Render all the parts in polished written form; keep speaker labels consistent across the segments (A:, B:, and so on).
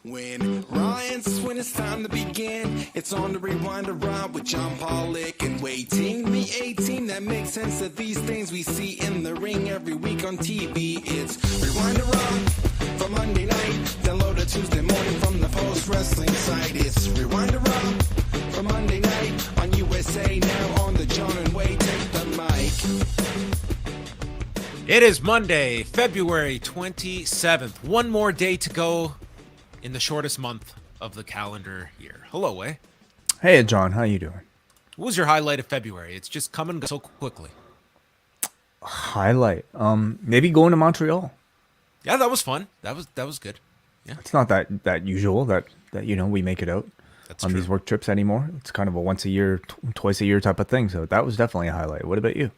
A: When Ryan's when it's time to begin, it's on the Rewind Around with John Pollock and Wai Ting. The A-Team that makes sense of these things we see in the ring every week on TV. It's Rewind Around for Monday night, download a Tuesday morning from the Post Wrestling site. It's Rewind Around for Monday night on USA Now on the John and Wai Take the Mic.
B: It is Monday, February 27th. One more day to go in the shortest month of the calendar year. Hello, Wai.
C: Hey, John. How you doing?
B: What was your highlight of February? It's just coming so quickly.
C: Highlight? Maybe going to Montreal.
B: Yeah, that was fun. That was good. Yeah,
C: it's not that usual that we make it out on these work trips anymore. It's kind of a once a year, twice a year type of thing. So that was definitely a highlight. What about you?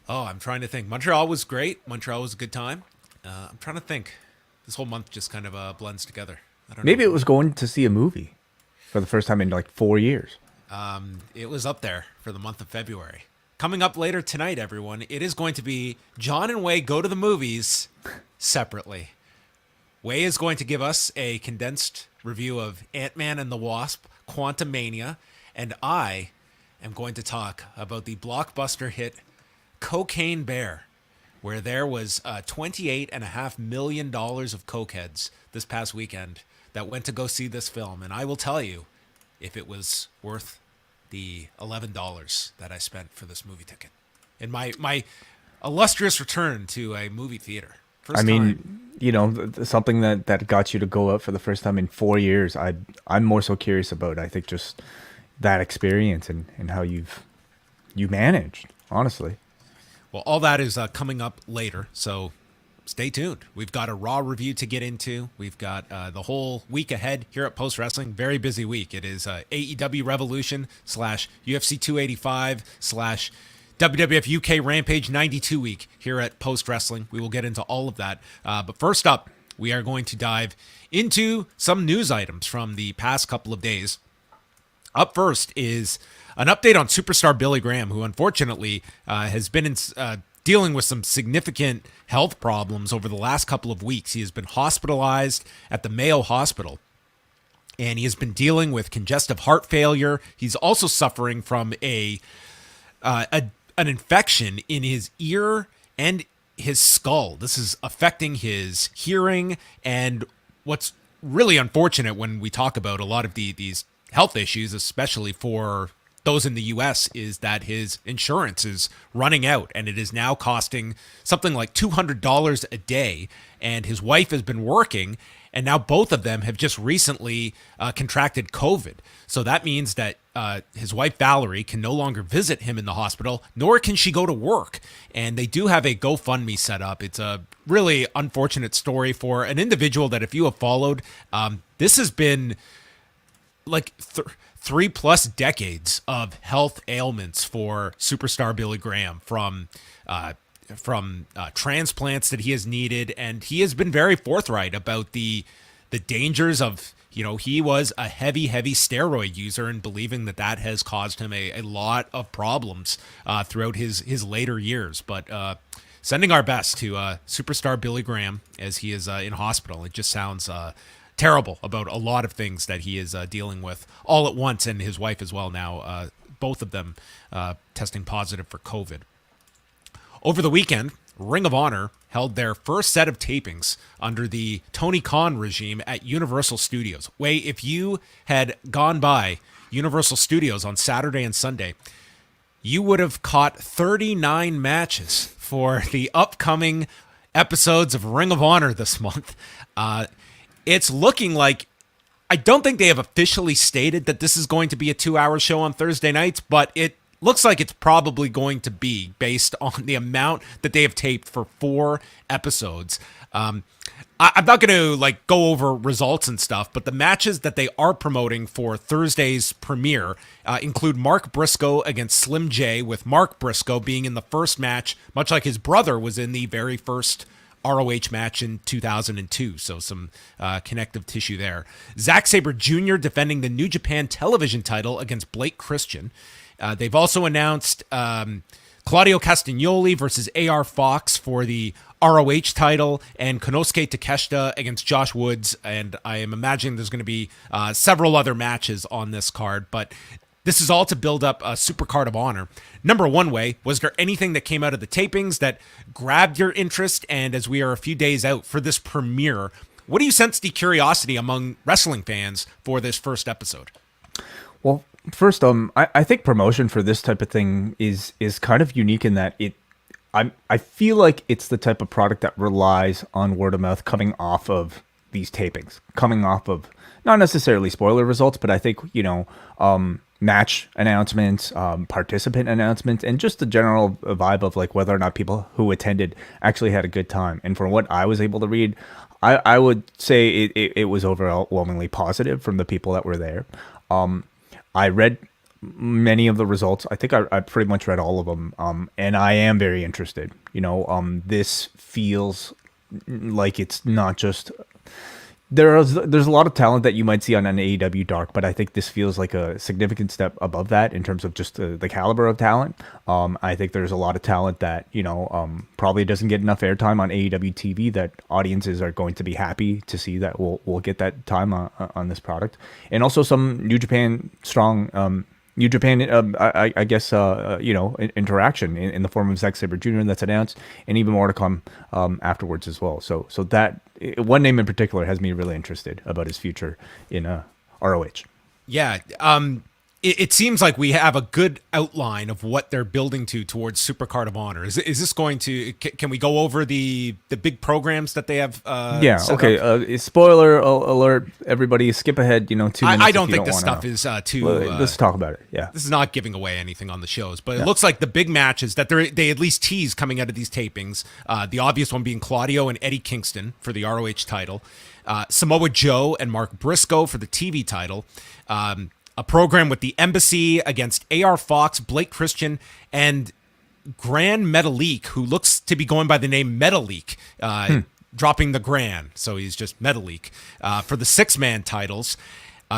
B: Oh, I'm trying to think. Montreal was great. Montreal was a good time. I'm trying to think. This whole month just kind of blends together. I don't know.
C: Maybe it was going to see a movie for the first time in like 4 years.
B: It was up there for the month of February. Coming up later tonight, everyone, it is going to be John and Wai go to the movies separately. Wai is going to give us a condensed review of Ant-Man and the Wasp, Quantumania, and I am going to talk about the blockbuster hit Cocaine Bear, where there was $28.5 million of cokeheads this past weekend that went to go see this film. And I will tell you if it was worth the $11 that I spent for this movie ticket. In my illustrious return to a movie theater.
C: Something that got you to go out for the first time in 4 years, I'm more so curious about, I think, just that experience and how you managed, honestly.
B: Well, all that is coming up later, so stay tuned. We've got a Raw review to get into. We've got the whole week ahead here at Post Wrestling. Very busy week. It is AEW Revolution / UFC 285 / WWF UK Rampage 92 week here at Post Wrestling. We will get into all of that. But first up, we are going to dive into some news items from the past couple of days. Up first is an update on superstar Billy Graham, who unfortunately has been dealing with some significant health problems over the last couple of weeks. He has been hospitalized at the Mayo Hospital, and he has been dealing with congestive heart failure. He's also suffering from an infection in his ear and his skull. This is affecting his hearing, and what's really unfortunate when we talk about a lot of these health issues, especially for those in the U.S., is that his insurance is running out, and it is now costing something like $200 a day. And his wife has been working, and now both of them have just recently contracted COVID. So that means that his wife, Valerie, can no longer visit him in the hospital, nor can she go to work. And they do have a GoFundMe set up. It's a really unfortunate story for an individual that, if you have followed, this has been like 3+ decades of health ailments for superstar Billy Graham, from transplants that he has needed, and he has been very forthright about the dangers of, he was a heavy steroid user, and believing that has caused him a lot of problems throughout his later years. But sending our best to superstar Billy Graham as he is in hospital. It just sounds terrible about a lot of things that he is dealing with all at once, and his wife as well now, both of them testing positive for COVID. Over the weekend, Ring of Honor held their first set of tapings under the Tony Khan regime at Universal Studios. Wai, if you had gone by Universal Studios on Saturday and Sunday, you would have caught 39 matches for the upcoming episodes of Ring of Honor this month. It's looking like, I don't think they have officially stated that this is going to be a 2-hour show on Thursday nights, but it looks like it's probably going to be, based on the amount that they have taped for 4 episodes. I'm not going to go over results and stuff, but the matches that they are promoting for Thursday's premiere include Mark Briscoe against Slim J, with Mark Briscoe being in the first match, much like his brother was in the very first ROH match in 2002, so some connective tissue there. Zack Sabre Jr. defending the New Japan television title against Blake Christian. They've also announced Claudio Castagnoli versus AR Fox for the ROH title, and Konosuke Takeshita against Josh Woods. And I am imagining there's going to be several other matches on this card, but this is all to build up a super card of honor. Number one, Way, was there anything that came out of the tapings that grabbed your interest? And as we are a few days out for this premiere, what do you sense the curiosity among wrestling fans for this first episode?
C: Well, first, I think promotion for this type of thing is kind of unique in that I feel like it's the type of product that relies on word of mouth coming off of these tapings, coming off of not necessarily spoiler results, but I think, match announcements, participant announcements, and just the general vibe of like whether or not people who attended actually had a good time. And from what I was able to read, I would say it was overwhelmingly positive from the people that were there. I read many of the results. I think I pretty much read all of them. And I am very interested. This feels like it's not just... There's a lot of talent that you might see on an AEW Dark, but I think this feels like a significant step above that in terms of just the caliber of talent. I think there's a lot of talent that, probably doesn't get enough airtime on AEW TV that audiences are going to be happy to see that we'll get that time on this product. And also some New Japan strong... New Japan, I guess, interaction in the form of Zack Sabre Jr. that's announced, and even more to come afterwards as well. So that one name in particular has me really interested about his future in ROH.
B: Yeah, it seems like we have a good outline of what they're building towards Supercard of Honor. Is this going to? Can we go over the big programs that they have?
C: Okay. Spoiler alert! Everybody, skip ahead. 2 minutes.
B: I don't think this stuff is too.
C: Let's talk about it. Yeah,
B: this is not giving away anything on the shows, but it looks like the big matches that they at least tease coming out of these tapings. The obvious one being Claudio and Eddie Kingston for the ROH title, Samoa Joe and Mark Briscoe for the TV title. A program with the Embassy against AR Fox, Blake Christian, and Gran Metalik, who looks to be going by the name Metalik, dropping the Gran, so he's just Metalik, for the 6-man titles.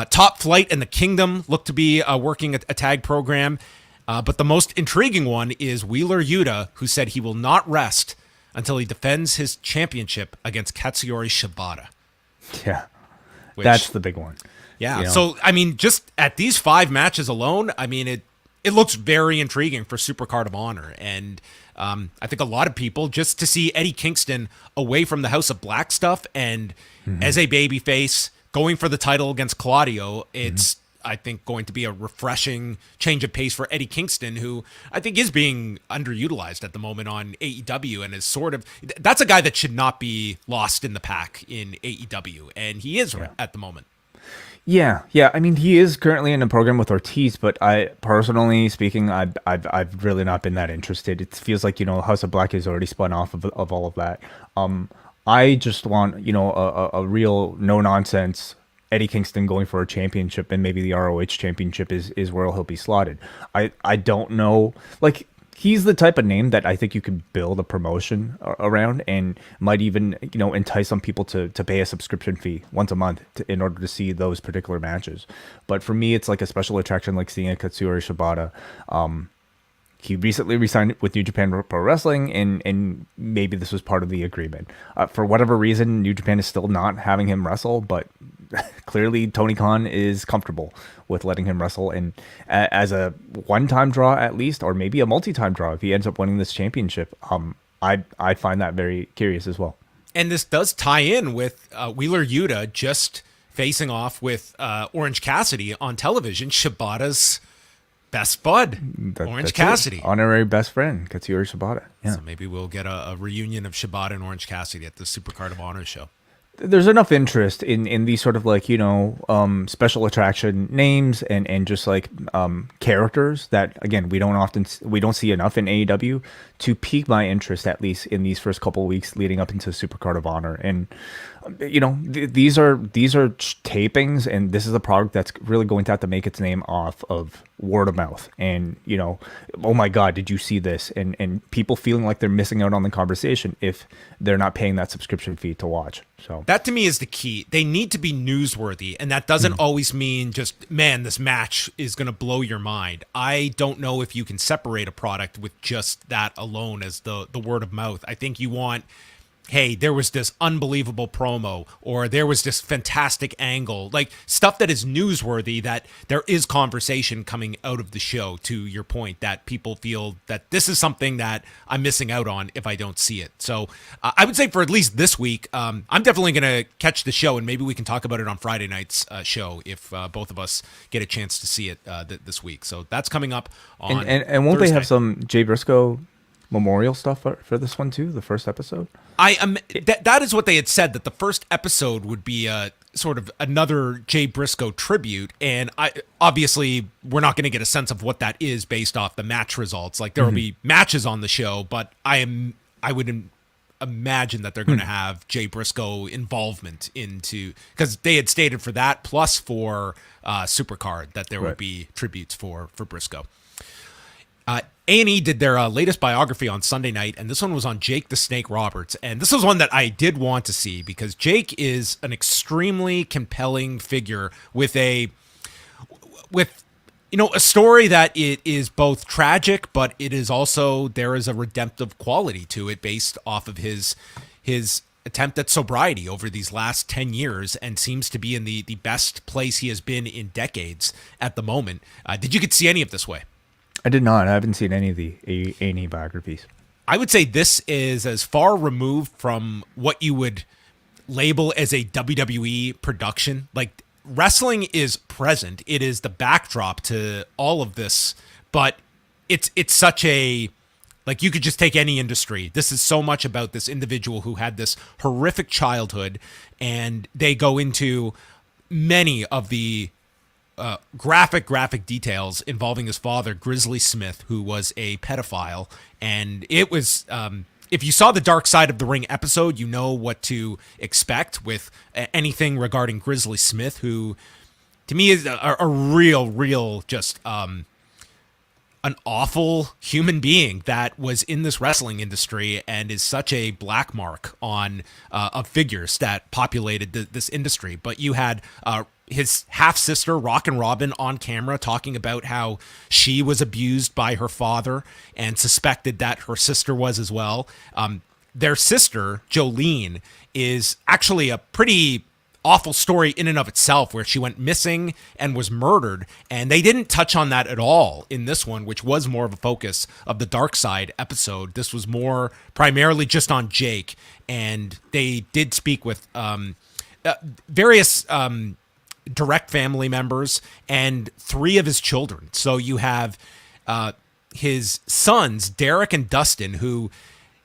B: Top Flight and the Kingdom look to be working a tag program, but the most intriguing one is Wheeler Yuta, who said he will not rest until he defends his championship against Katsuyori Shibata.
C: Yeah, that's the big one.
B: Yeah, so, I mean, just at these 5 matches alone, I mean, it looks very intriguing for Supercard of Honor. And I think a lot of people, just to see Eddie Kingston away from the House of Black stuff and as a babyface going for the title against Claudio, it's, I think, going to be a refreshing change of pace for Eddie Kingston, who I think is being underutilized at the moment on AEW and is sort of... That's a guy that should not be lost in the pack in AEW, and he is at the moment.
C: Yeah. I mean, he is currently in a program with Ortiz, but I personally speaking, I've really not been that interested. It feels like House of Black has already spun off of all of that. I just want a real no nonsense Eddie Kingston going for a championship, and maybe the ROH championship is where he'll be slotted. I don't know, like. He's the type of name that I think you could build a promotion around and might even, entice some people to pay a subscription fee once a month in order to see those particular matches. But for me, it's like a special attraction, like seeing a Katsuyori Shibata. He recently resigned with New Japan Pro Wrestling, and maybe this was part of the agreement. For whatever reason, New Japan is still not having him wrestle, but clearly Tony Khan is comfortable with letting him wrestle, and as a one-time draw at least, or maybe a multi-time draw if he ends up winning this championship, I find that very curious as well. And
B: this does tie in with Wheeler Yuta just facing off with Orange Cassidy on television, Shibata's best bud, Orange Cassidy.
C: It. Honorary best friend, Katsuyori Shibata. Yeah.
B: So maybe we'll get a reunion of Shibata and Orange Cassidy at the Supercard of Honor show.
C: There's enough interest in these sort of like, special attraction names and just like characters that, again, we don't see enough in AEW to pique my interest, at least in these first couple of weeks leading up into Supercard of Honor. And, these are tapings, and this is a product that's really going to have to make its name off of word of mouth and, oh my God, did you see this? And people feeling like they're missing out on the conversation if they're not paying that subscription fee to watch. So
B: that to me is the key. They need to be newsworthy, and that doesn't always mean just, man, this match is going to blow your mind. I don't know if you can separate a product with just that alone as the word of mouth. I think you want, hey, there was this unbelievable promo, or there was this fantastic angle, like stuff that is newsworthy, that there is conversation coming out of the show, to your point, that people feel that this is something that I'm missing out on if I don't see it. So I would say for at least this week, I'm definitely going to catch the show, and maybe we can talk about it on Friday night's show if both of us get a chance to see it this week. So that's coming up on
C: and won't
B: Thursday.
C: they have some Jay Briscoe memorial stuff for this one too, the first episode?
B: That is what they had said, that the first episode would be a sort of another Jay Briscoe tribute, and obviously we're not going to get a sense of what that is based off the match results. Like there will be matches on the show, but I would imagine that they're going to have Jay Briscoe involvement into, because they had stated for that plus for Supercard that there would be tributes for Briscoe. A&E did their latest biography on Sunday night, and this one was on Jake the Snake Roberts. And this was one that I did want to see because Jake is an extremely compelling figure with a story that it is both tragic, but it is also, there is a redemptive quality to it based off of his attempt at sobriety over these last 10 years, and seems to be in the best place he has been in decades at the moment. Did you get to see any of this way?
C: I did not. I haven't seen any of the A&E biographies.
B: I would say this is as far removed from what you would label as a WWE production. Like, wrestling is present. It is the backdrop to all of this, but it's such a, like, you could just take any industry. This is so much about this individual who had this horrific childhood, and they go into many of the graphic details involving his father, Grizzly Smith, who was a pedophile. And it was, if you saw the Dark Side of the Ring episode, you know what to expect with anything regarding Grizzly Smith, who to me is a real just an awful human being that was in this wrestling industry and is such a black mark on of figures that populated this industry. But you had his half-sister, Rockin' Robin, on camera talking about how she was abused by her father and suspected that her sister was as well. Their sister, Jolene, is actually a pretty awful story in and of itself, where she went missing and was murdered, and they didn't touch on that at all in this one, which was more of a focus of the Dark Side episode. This was more primarily just on Jake, and they did speak with various direct family members and 3 of his children. So you have his sons, Derek and Dustin, who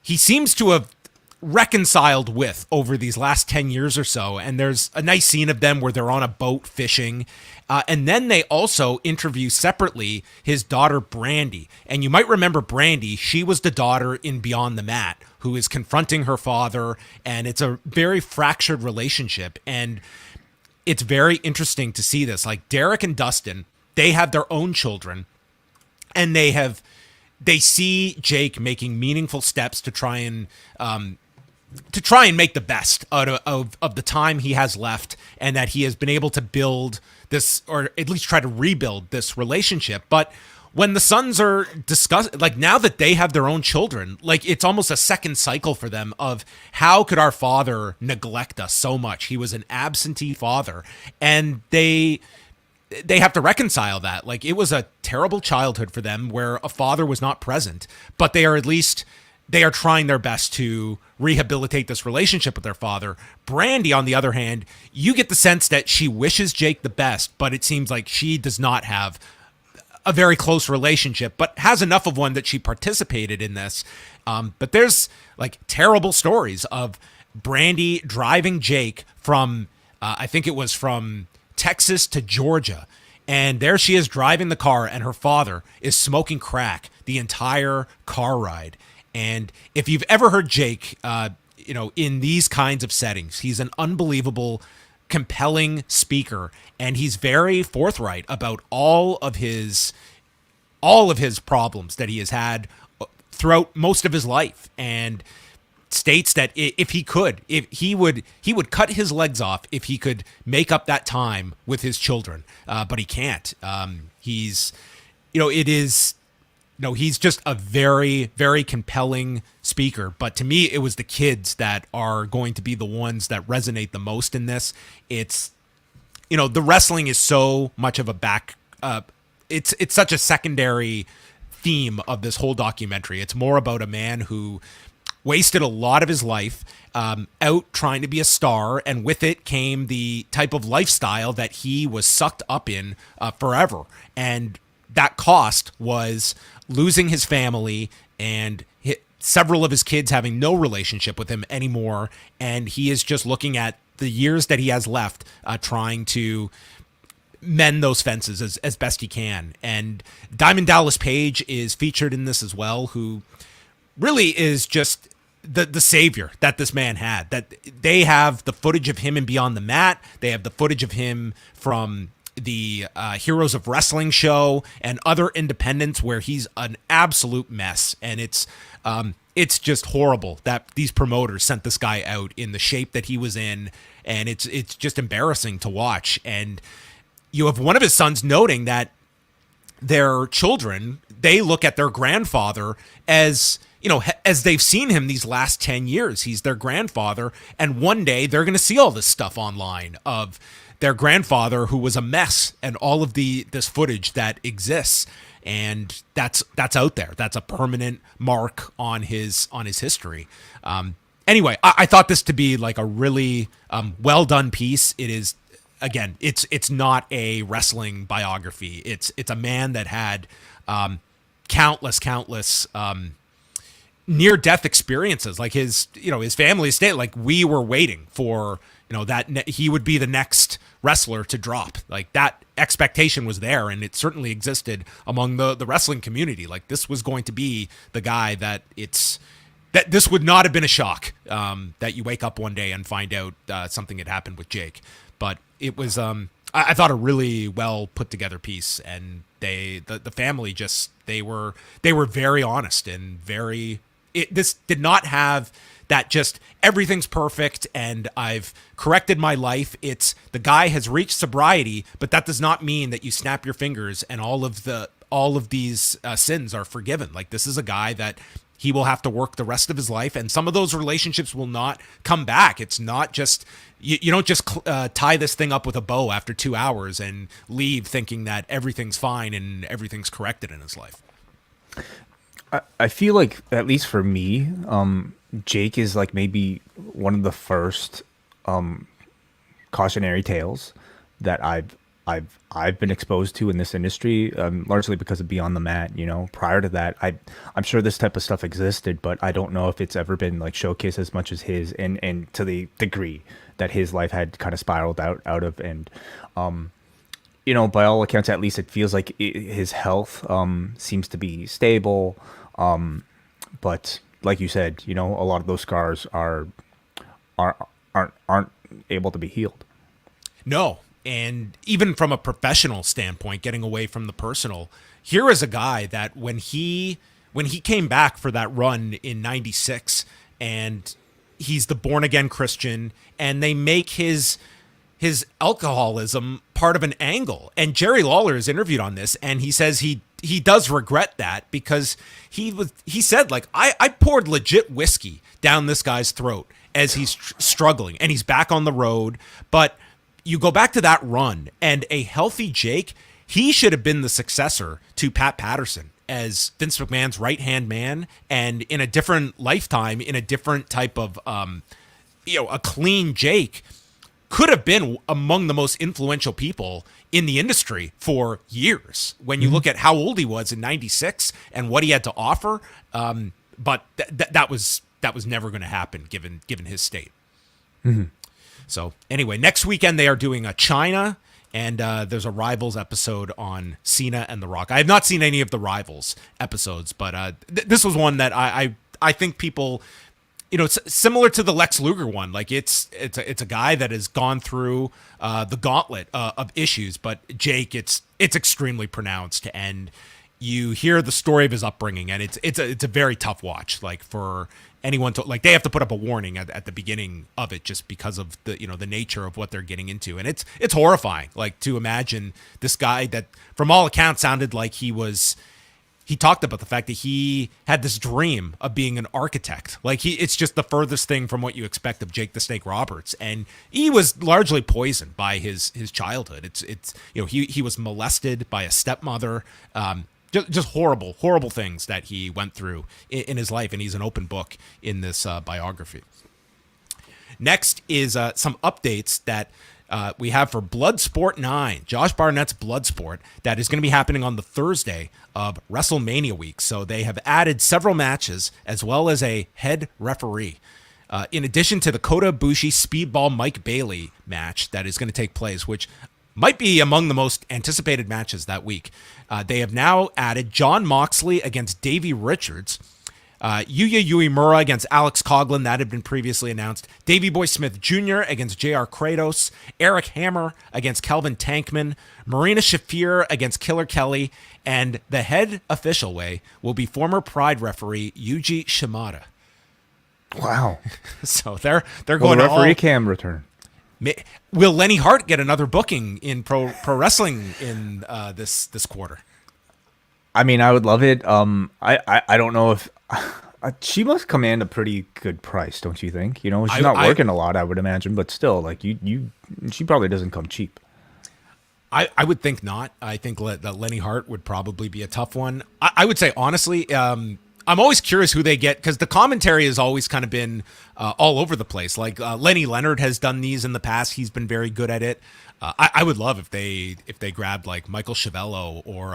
B: he seems to have reconciled with over these last 10 years or so. And there's a nice scene of them where they're on a boat fishing. And then they also interview separately his daughter, Brandy. And you might remember Brandy. She was the daughter in Beyond the Mat who is confronting her father. And it's a very fractured relationship. And it's very interesting to see this. Like, Derek and Dustin, they have their own children, and they see Jake making meaningful steps to try and make the best out of the time he has left, and that he has been able to build this, or at least try to rebuild this relationship. But when the sons are discussed, like, now that they have their own children, like, it's almost a second cycle for them of how could our father neglect us so much? He was an absentee father, and they have to reconcile that. Like, it was a terrible childhood for them where a father was not present, but they are trying their best to rehabilitate this relationship with their father. Brandy, on the other hand, you get the sense that she wishes Jake the best, but it seems like she does not have a very close relationship, but has enough of one that she participated in this. But there's like terrible stories of Brandy driving Jake from, I think it was from Texas to Georgia. And there she is driving the car, and her father is smoking crack the entire car ride. And if you've ever heard Jake, in these kinds of settings, he's an unbelievable compelling speaker, and he's very forthright about all of his problems that he has had throughout most of his life, and states that if he would cut his legs off if he could make up that time with his children, but he can't. He's just a very, very compelling speaker. But to me, it was the kids that are going to be the ones that resonate the most in this. It's, the wrestling is so much of a it's such a secondary theme of this whole documentary. It's more about a man who wasted a lot of his life out trying to be a star, and with it came the type of lifestyle that he was sucked up in forever. And that cost was losing his family and several of his kids having no relationship with him anymore. And he is just looking at the years that he has left, trying to mend those fences as best he can. And Diamond Dallas Page is featured in this as well, who really is just the savior that this man had. That they have the footage of him in Beyond the Mat. They have the footage of him from the Heroes of Wrestling show and other independents where he's an absolute mess. And it's just horrible that these promoters sent this guy out in the shape that he was in. And it's just embarrassing to watch. And you have one of his sons noting that their children, they look at their grandfather as they've seen him these last 10 years. He's their grandfather. And one day they're going to see all this stuff online of their grandfather who was a mess and all of this footage that exists. And that's out there. That's a permanent mark on his history. Anyway, I thought this to be like a really well done piece. It is, again, it's not a wrestling biography. It's a man that had countless near-death experiences. Like his family estate, like we were waiting for, that he would be the next wrestler to drop. Like that expectation was there, and it certainly existed among the wrestling community. Like this was going to be the guy that this would not have been a shock that you wake up one day and find out something had happened with Jake. But it was, I thought, a really well put together piece, and the family just they were very honest and very. This did not have that just everything's perfect and I've corrected my life. It's the guy has reached sobriety, but that does not mean that you snap your fingers and all of these sins are forgiven. Like this is a guy that he will have to work the rest of his life, and some of those relationships will not come back. It's not just you don't just tie this thing up with a bow after 2 hours and leave thinking that everything's fine and everything's corrected in his life.
C: I feel like, at least for me, Jake is like maybe one of the first cautionary tales that I've been exposed to in this industry, largely because of Beyond the Mat. Prior to that, I'm sure this type of stuff existed, but I don't know if it's ever been like showcased as much as his, and to the degree that his life had kind of spiraled out of. And by all accounts, at least it feels like his health seems to be stable. But like you said, a lot of those scars aren't able to be healed.
B: No. And even from a professional standpoint, getting away from the personal, here is a guy that when he came back for that run in 96, and he's the born again Christian, and they make his alcoholism part of an angle. And Jerry Lawler is interviewed on this, and he says he does regret that because he said, like, I poured legit whiskey down this guy's throat as he's struggling, and he's back on the road. But you go back to that run, and a healthy Jake, he should have been the successor to Pat Patterson as Vince McMahon's right-hand man, and in a different lifetime, in a different type of, a clean Jake could have been among the most influential people in the industry for years. When you look at how old he was in 96 and what he had to offer, but that was never going to happen given his state. Mm-hmm. So anyway, next weekend they are doing a China, and there's a Rivals episode on Cena and The Rock. I have not seen any of the Rivals episodes, but this was one that I think people, it's similar to the Lex Luger one. Like it's a guy that has gone through the gauntlet of issues, but Jake, it's extremely pronounced, and you hear the story of his upbringing, and it's a very tough watch. Like for anyone to like, they have to put up a warning at the beginning of it just because of the the nature of what they're getting into, and it's horrifying. Like to imagine this guy that, from all accounts, sounded like he talked about the fact that he had this dream of being an architect. Like it's just the furthest thing from what you expect of Jake the Snake Roberts. And he was largely poisoned by his childhood. It's he was molested by a stepmother. Just horrible things that he went through in his life. And he's an open book in this biography. Next is some updates that we have for Bloodsport 9, Josh Barnett's Bloodsport, that is going to be happening on the Thursday of WrestleMania week. So they have added several matches as well as a head referee. In addition to the Kota Ibushi Speedball Mike Bailey match that is going to take place, which might be among the most anticipated matches that week. They have now added Jon Moxley against Davey Richards, Yuya Uemura against Alex Coughlin, that had been previously announced. Davey Boy Smith Jr. against J.R. Kratos. Eric Hammer against Kelvin Tankman. Marina Shafir against Killer Kelly. And the head official will be former Pride referee Yuji Shimada.
C: Wow.
B: So they're going to
C: referee cam return.
B: Will Lenny Hart get another booking in pro wrestling in this quarter?
C: I mean, I would love it. I don't know if she must command a pretty good price, don't you think? She's not working a lot, I would imagine, but still, like she probably doesn't come cheap.
B: I would think not. I think that Lenny Hart would probably be a tough one. I would say, honestly, I'm always curious who they get, because the commentary has always kind of been all over the place. Like Lenny Leonard has done these in the past. He's been very good at it. I would love if they grabbed like Michael Chiavello or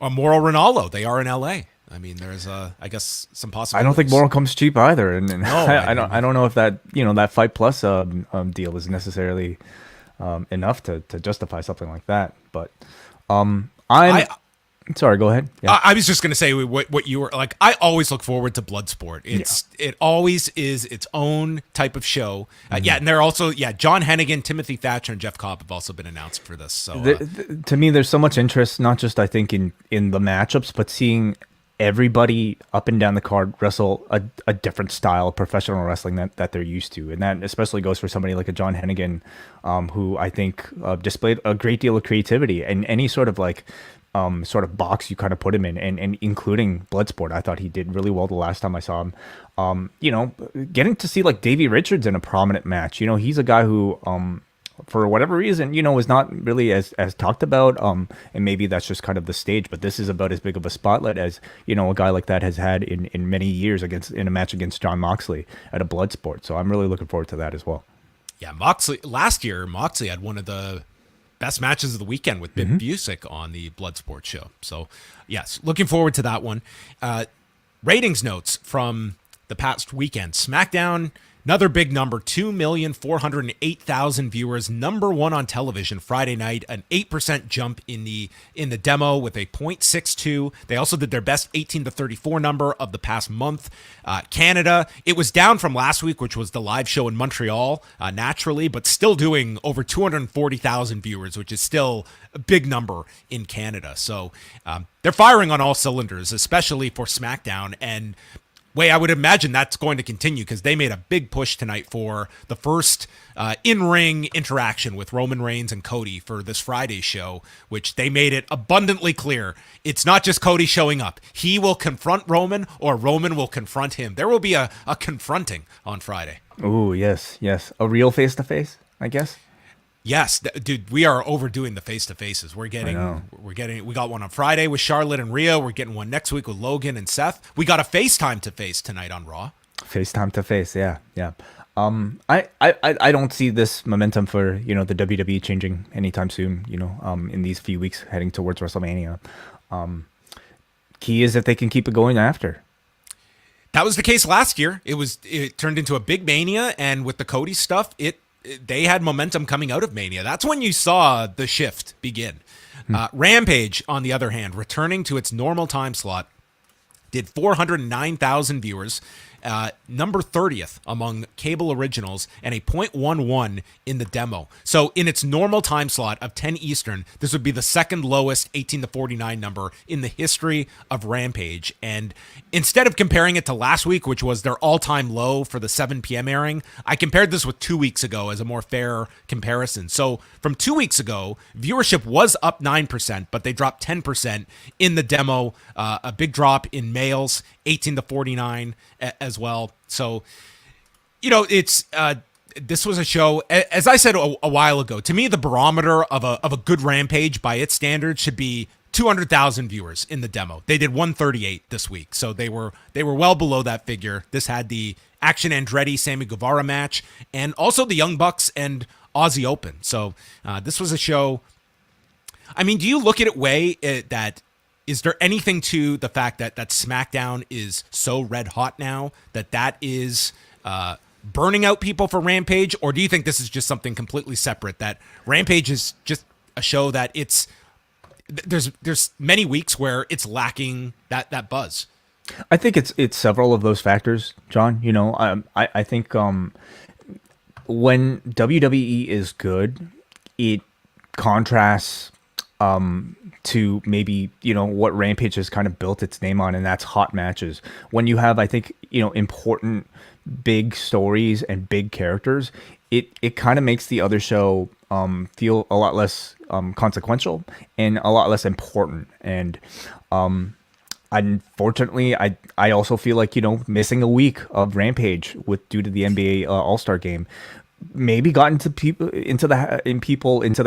B: Mauro Ranallo. They are in LA. I mean, there's I guess some possibilities.
C: I don't think Mauro comes cheap either, and
B: no,
C: I don't know if that that Fight Plus deal is necessarily enough to justify something like that. But sorry, go ahead.
B: Yeah. I was just going to say what you were like. I always look forward to Bloodsport. It always is its own type of show. And they're also John Hennigan, Timothy Thatcher, and Jeff Cobb have also been announced for this. So
C: to me, there's so much interest, not just I think in the matchups, but seeing everybody up and down the card wrestle a different style of professional wrestling that they're used to. And that especially goes for somebody like a John Hennigan, who I think displayed a great deal of creativity and any sort of box you kind of put him in, and including Bloodsport. I thought he did really well the last time I saw him. Getting to see like Davey Richards in a prominent match. He's a guy who, for whatever reason, is not really as talked about. And maybe that's just kind of the stage, but this is about as big of a spotlight as, a guy like that has had in many years in a match against Jon Moxley at a Bloodsport. So I'm really looking forward to that as well. Yeah.
B: Last year, Moxley had one of the best matches of the weekend with Bib Busick on the Bloodsport show. So yes, looking forward to that one. Ratings notes from the past weekend. SmackDown, another big number, 2,408,000 viewers, number one on television Friday night, an 8% jump in the demo with a 0.62. They also did their best 18 to 34 number of the past month. Canada, it was down from last week, which was the live show in Montreal, naturally, but still doing over 240,000 viewers, which is still a big number in Canada. So they're firing on all cylinders, especially for SmackDown. And I would imagine that's going to continue, because they made a big push tonight for the first in-ring interaction with Roman Reigns and Cody for this Friday show, which they made it abundantly clear. It's not just Cody showing up. He will confront Roman, or Roman will confront him. There will be a confronting on Friday.
C: Oh, yes. A real face-to-face, I guess.
B: Yes, dude, we are overdoing the face-to-faces. We got one on Friday with Charlotte and Rhea. We're getting one next week with Logan and Seth. We got a FaceTime to face tonight on Raw.
C: FaceTime to face, yeah. I don't see this momentum for, the WWE changing anytime soon, in these few weeks heading towards WrestleMania. Key is that they can keep it going after.
B: That was the case last year. It turned into a big Mania, and with the Cody stuff, they had momentum coming out of Mania. That's when you saw the shift begin. Rampage, on the other hand, returning to its normal time slot, did 409,000 viewers. number 30th among cable originals, and a .11 in the demo. So in its normal time slot of 10 Eastern, this would be the second lowest 18 to 49 number in the history of Rampage. And instead of comparing it to last week, which was their all-time low for the 7 p.m. airing, I compared this with 2 weeks ago as a more fair comparison. So from 2 weeks ago, viewership was up 9%, but they dropped 10% in the demo, a big drop in males, 18 to 49 as well. So, it's this was a show, as I said a while ago, to me, the barometer of a good Rampage by its standards should be 200,000 viewers in the demo. They did 138 this week, so they were well below that figure. This had the Action Andretti Sammy Guevara match, and also the Young Bucks and Aussie Open. So this was a show. I mean, do you look at it that is there anything to the fact that SmackDown is so red hot now that is burning out people for Rampage, or do you think this is just something completely separate, that Rampage is just a show that there's many weeks where it's lacking that buzz?
C: I think it's several of those factors, John. I think when WWE is good, it contrasts to maybe, what Rampage has kind of built its name on, and that's hot matches. When you have, I think, important big stories and big characters, it kind of makes the other show feel a lot less consequential and a lot less important. And unfortunately, I also feel like, missing a week of Rampage due to the NBA All-Star game maybe got people into the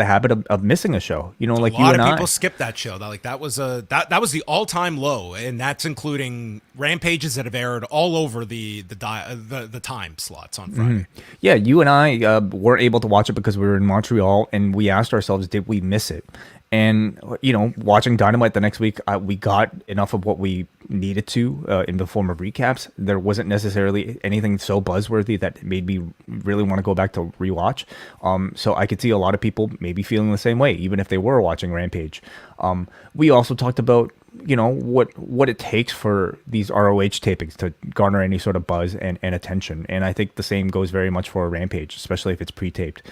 C: habit of missing a show. Like you and I. A lot of people
B: skipped that show. That was the all-time low, and that's including Rampages that have aired all over the time slots on Friday.
C: Mm-hmm. Yeah, you and I weren't able to watch it because we were in Montreal, and we asked ourselves, did we miss it? And, watching Dynamite the next week, we got enough of what we needed to in the form of recaps. There wasn't necessarily anything so buzzworthy that made me really want to go back to rewatch. So I could see a lot of people maybe feeling the same way, even if they were watching Rampage. We also talked about, what it takes for these ROH tapings to garner any sort of buzz and attention. And I think the same goes very much for a Rampage, especially if it's pre-taped.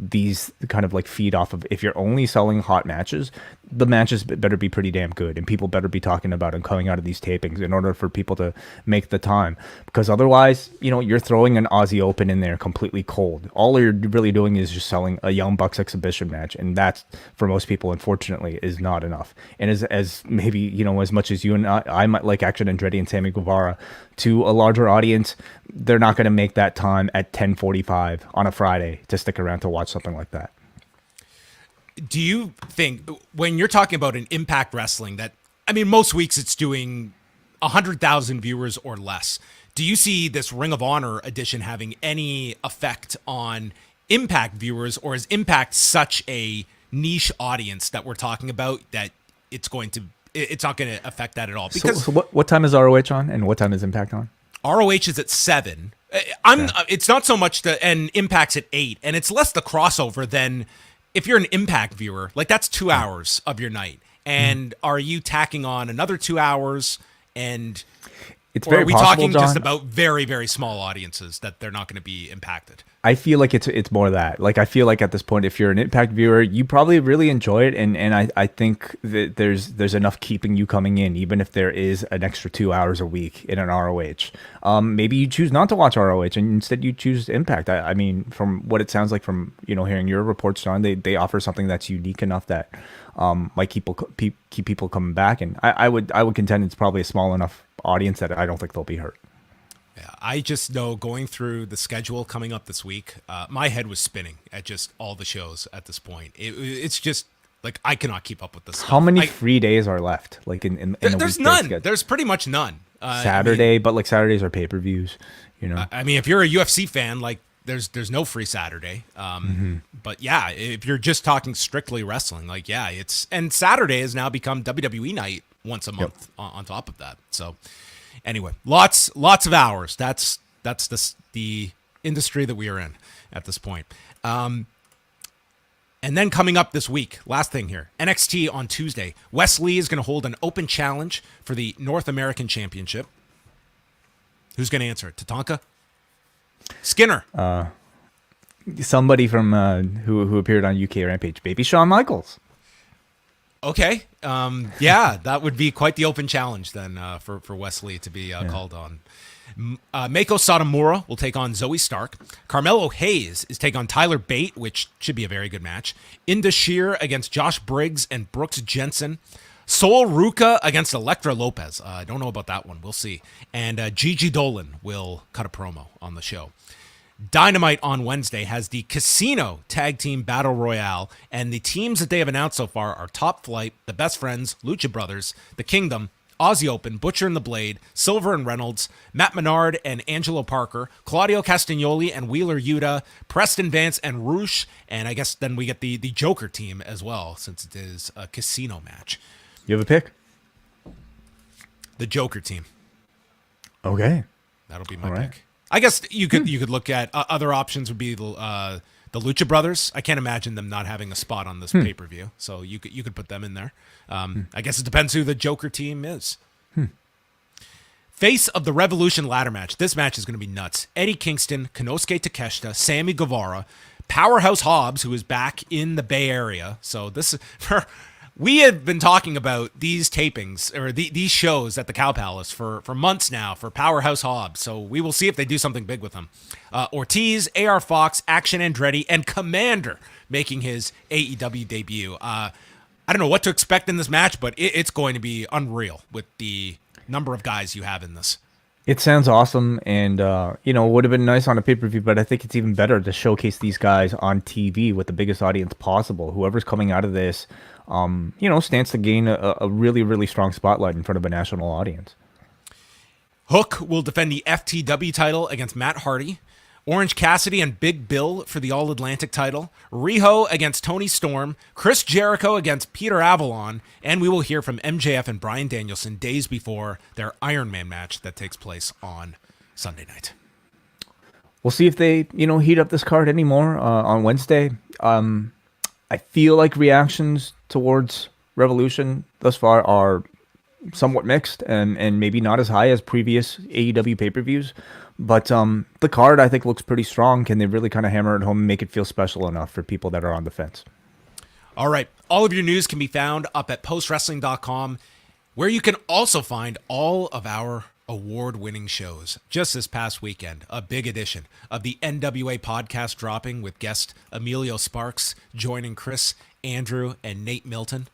C: These kind of feed off of, if you're only selling hot matches, the matches better be pretty damn good, and people better be talking about and coming out of these tapings in order for people to make the time. Because otherwise, you're throwing an Aussie Open in there completely cold. All you're really doing is just selling a Young Bucks exhibition match, and that's, for most people, unfortunately, is not enough. And as maybe, as much as you and I might like Action Andretti and Sammy Guevara, to a larger audience, they're not going to make that time at 10:45 on a Friday to stick around to watch something like that.
B: Do you think, when you're talking about an Impact Wrestling, most weeks it's doing 100,000 viewers or less, do you see this Ring of Honor edition having any effect on Impact viewers, or is Impact such a niche audience that we're talking about that it's not going to affect that at all? Because
C: so what time is ROH on, and what time is Impact on?
B: ROH is at 7. It's not so much and Impact's at 8, and it's less the crossover than if you're an Impact viewer. That's 2 hours of your night, and are you tacking on another 2 hours? And are we talking just about very, very small audiences that they're not going to be impacted?
C: I feel like it's more that. I feel like at this point, if you're an Impact viewer, you probably really enjoy it, and I think that there's enough keeping you coming in, even if there is an extra 2 hours a week in an ROH. Maybe you choose not to watch ROH, and instead you choose Impact. I mean, from what it sounds like from hearing your reports, John, they offer something that's unique enough that might keep people coming back, and I would contend it's probably a small enough audience that I don't think they'll be hurt.
B: Yeah, I just know, going through the schedule coming up this week, my head was spinning at just all the shows at this point. It's just I cannot keep up with this stuff.
C: How many free days are left? In
B: there's none. Schedule? There's pretty much none.
C: Saturday, but Saturdays are pay-per-views.
B: If you're a UFC fan, there's no free Saturday. But yeah, if you're just talking strictly wrestling, and Saturday has now become WWE night once a month. Yep. On top of that. So anyway, lots of hours. That's the industry that we are in at this point. And then coming up this week, last thing here, NXT on Tuesday. Wes Lee is going to hold an open challenge for the North American Championship. Who's going to answer it? Tatanka? Skinner?
C: Somebody from who appeared on UK Rampage, baby Shawn Michaels.
B: Okay. Yeah, that would be quite the open challenge then for Wesley to be called on. Mako Satomura will take on Zoe Stark. Carmelo Hayes is take on Tyler Bate, which should be a very good match. Indus Sher against Josh Briggs and Brooks Jensen. Sol Ruka against Elektra Lopez. I don't know about that one. We'll see. And Gigi Dolan will cut a promo on the show. Dynamite on Wednesday has the Casino Tag Team Battle Royale, and the teams that they have announced so far are Top Flight, The Best Friends, Lucha Brothers, The Kingdom, Aussie Open, Butcher and the Blade, Silver and Reynolds, Matt Menard and Angelo Parker, Claudio Castagnoli and Wheeler Yuta, Preston Vance and Roosh, and I guess then we get the Joker team as well, since it is a casino match.
C: You have a pick?
B: The Joker team.
C: Okay.
B: That'll be my pick. I guess you could look at other options would be the Lucha Brothers. I can't imagine them not having a spot on this pay-per-view, so you could put them in there. I guess it depends who the Joker team is. Face of the Revolution ladder match. This match is going to be nuts. Eddie Kingston, Konosuke Takeshita, Sammy Guevara, Powerhouse Hobbs, who is back in the Bay Area. So this is for. We have been talking about these tapings or these shows at the Cow Palace for months now for Powerhouse Hobbs. So we will see if they do something big with them. Ortiz, AR Fox, Action Andretti, and Commander making his AEW debut. I don't know what to expect in this match, but it's going to be unreal with the number of guys you have in this.
C: It sounds awesome, and would have been nice on a pay-per-view, but I think it's even better to showcase these guys on TV with the biggest audience possible. Whoever's coming out of this, stands to gain a really, really strong spotlight in front of a national audience.
B: Hook will defend the FTW title against Matt Hardy. Orange Cassidy and Big Bill for the All-Atlantic title. Riho against Tony Storm. Chris Jericho against Peter Avalon. And we will hear from MJF and Bryan Danielson days before their Iron Man match that takes place on Sunday night.
C: We'll see if they, heat up this card anymore on Wednesday. I feel like reactions towards Revolution thus far are somewhat mixed and maybe not as high as previous AEW pay-per-views. But the card, I think, looks pretty strong. Can they really kind of hammer it home and make it feel special enough for people that are on the fence?
B: All right. All of your news can be found up at postwrestling.com, where you can also find all of our award-winning shows. Just this past weekend, a big edition of the NWA podcast dropping with guest Emilio Sparks joining Chris, Andrew, and Nate Milton.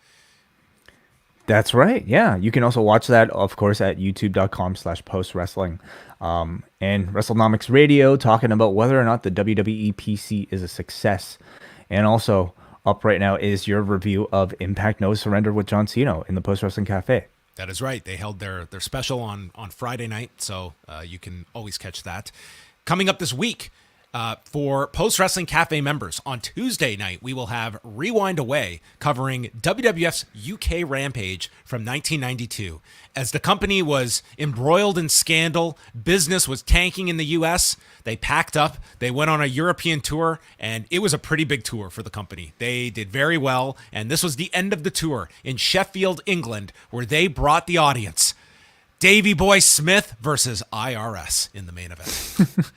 C: That's right. Yeah. You can also watch that, of course, at youtube.com/postwrestling. And WrestleNomics Radio talking about whether or not the WWE PC is a success. And also up right now is your review of Impact No Surrender with John Cena in the Post Wrestling Cafe.
B: That is right. They held their special on Friday night, so you can always catch that. Coming up this week, for Post Wrestling Cafe members, on Tuesday night, we will have Rewind Away covering WWF's UK Rampage from 1992. As the company was embroiled in scandal, business was tanking in the US, they packed up, they went on a European tour, and it was a pretty big tour for the company. They did very well, and this was the end of the tour in Sheffield, England, where they brought the audience Davey Boy Smith versus IRS in the main event.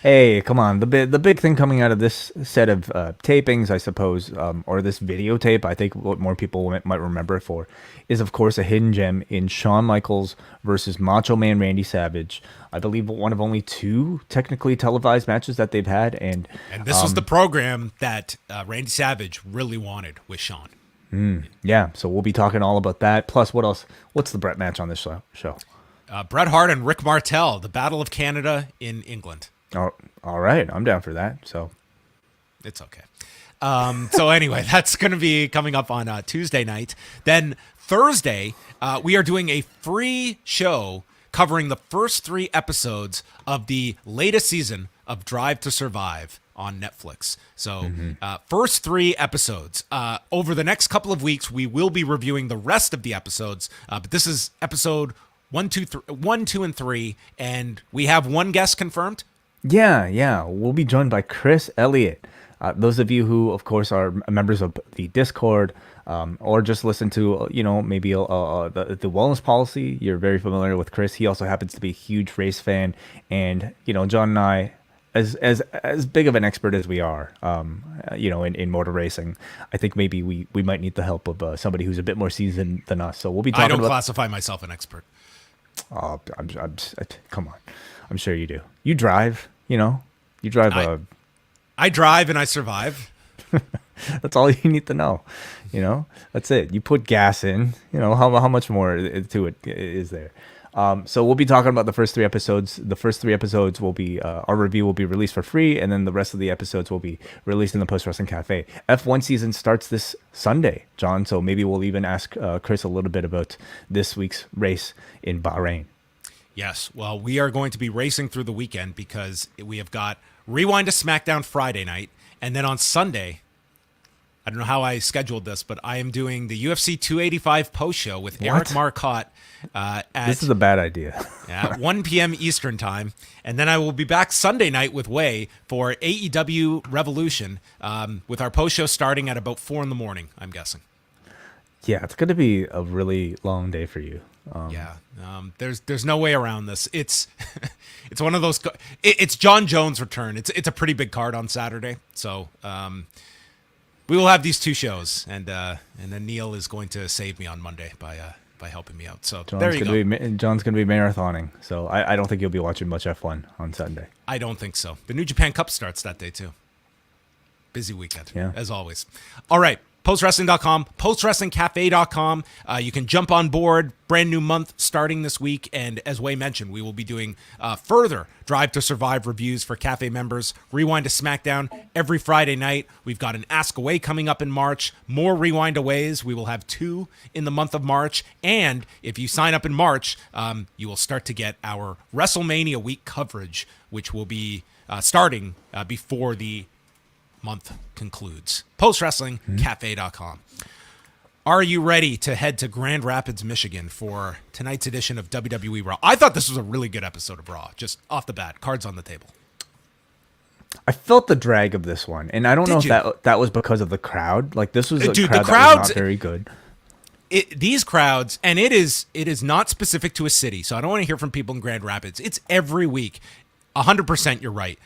C: Hey, come on. The big thing coming out of this set of tapings, I suppose, or this videotape, I think what more people might remember it for, is, of course, a hidden gem in Shawn Michaels versus Macho Man Randy Savage. I believe one of only two technically televised matches that they've had. And
B: this was the program that Randy Savage really wanted with Shawn.
C: Yeah, so we'll be talking all about that. Plus, what else? What's the Brett match on this show?
B: Bret Hart and Rick Martel, the Battle of Canada in England.
C: Oh, all right, I'm down for that. So
B: it's okay. So anyway, that's going to be coming up on Tuesday night. Then Thursday, we are doing a free show covering the first 3 episodes of the latest season of Drive to Survive on Netflix. So first 3 episodes. Over the next couple of weeks, we will be reviewing the rest of the episodes. But this is episode 1, 2, and 3. And we have one guest confirmed.
C: Yeah. We'll be joined by Chris Elliott, Those of you who, of course, are members of the Discord, or just listen to, maybe the wellness policy, you're very familiar with Chris. He also happens to be a huge race fan. And, John and I, as big of an expert as we are, in motor racing, I think maybe we might need the help of somebody who's a bit more seasoned than us. So we'll be talking
B: I don't classify myself an expert.
C: Oh, come on. I'm sure you do. You drive, you drive
B: I drive and I survive.
C: That's all you need to know. That's it. You put gas in, how much more to it is there? So we'll be talking about the first 3 episodes. The first 3 episodes will be, our review will be released for free, and then the rest of the episodes will be released in the Post Wrestling Cafe. F1 season starts this Sunday, John, so maybe we'll even ask Chris a little bit about this week's race in Bahrain.
B: Yes, well, we are going to be racing through the weekend because we have got Rewind to SmackDown Friday night, and then on Sunday, I don't know how I scheduled this, but I am doing the UFC 285 post show with Eric Marcotte.
C: This is a bad idea.
B: At 1 p.m. Eastern time, and then I will be back Sunday night with Wai for AEW Revolution, with our post show starting at about 4 in the morning, I'm guessing.
C: Yeah, it's going to be a really long day for you.
B: There's no way around this. It's it's one of those. It's John Jones' return. It's a pretty big card on Saturday, so we will have these 2 shows, and then Neil is going to save me on Monday by helping me out. So there you go.
C: John's going to be marathoning, so I don't think you'll be watching much F1 on Sunday.
B: I don't think so. The New Japan Cup starts that day too. Busy weekend, as always. All right. postwrestling.com, postwrestlingcafe.com. You can jump on board. Brand new month starting this week. And as Wai mentioned, we will be doing further Drive to Survive reviews for Cafe members. Rewind to SmackDown every Friday night. We've got an Ask Away coming up in March. More Rewind Aways. We will have 2 in the month of March. And if you sign up in March, you will start to get our WrestleMania week coverage, which will be starting before the month concludes. postwrestlingcafe.com. Are you ready to head to Grand Rapids, Michigan for tonight's edition of WWE Raw? I thought this was a really good episode of Raw, just off the bat, cards on the table.
C: I felt the drag of this one, and I don't know if that was because of the crowd. Like, this was
B: the
C: crowd that was not very good.
B: These crowds, and it is not specific to a city, so I don't want to hear from people in Grand Rapids. It's every week. 100% you're right.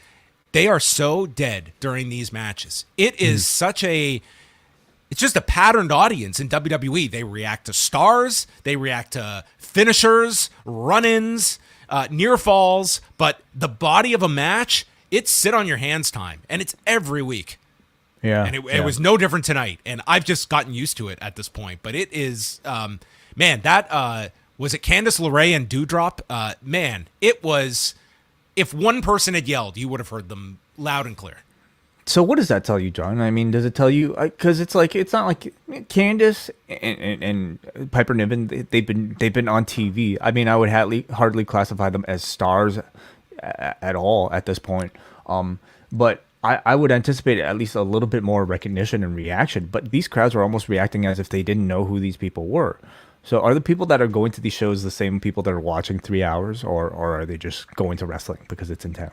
B: They are so dead during these matches. It is it's just a patterned audience in WWE. They react to stars, they react to finishers, run-ins, near falls, but the body of a match, it's sit on your hands time, and it's every week.
C: Yeah.
B: And it was no different tonight, and I've just gotten used to it at this point. But it is, was it Candice LeRae and Doudrop? It was. If one person had yelled, you would have heard them loud and clear.
C: So what does that tell you, John? I mean, does it tell you, because it's not like Candice and Piper Niven, they've been on TV. I mean, I would hardly classify them as stars at all at this point. But I would anticipate at least a little bit more recognition and reaction. But these crowds are almost reacting as if they didn't know who these people were. So are the people that are going to these shows the same people that are watching 3 hours, or are they just going to wrestling because it's in town?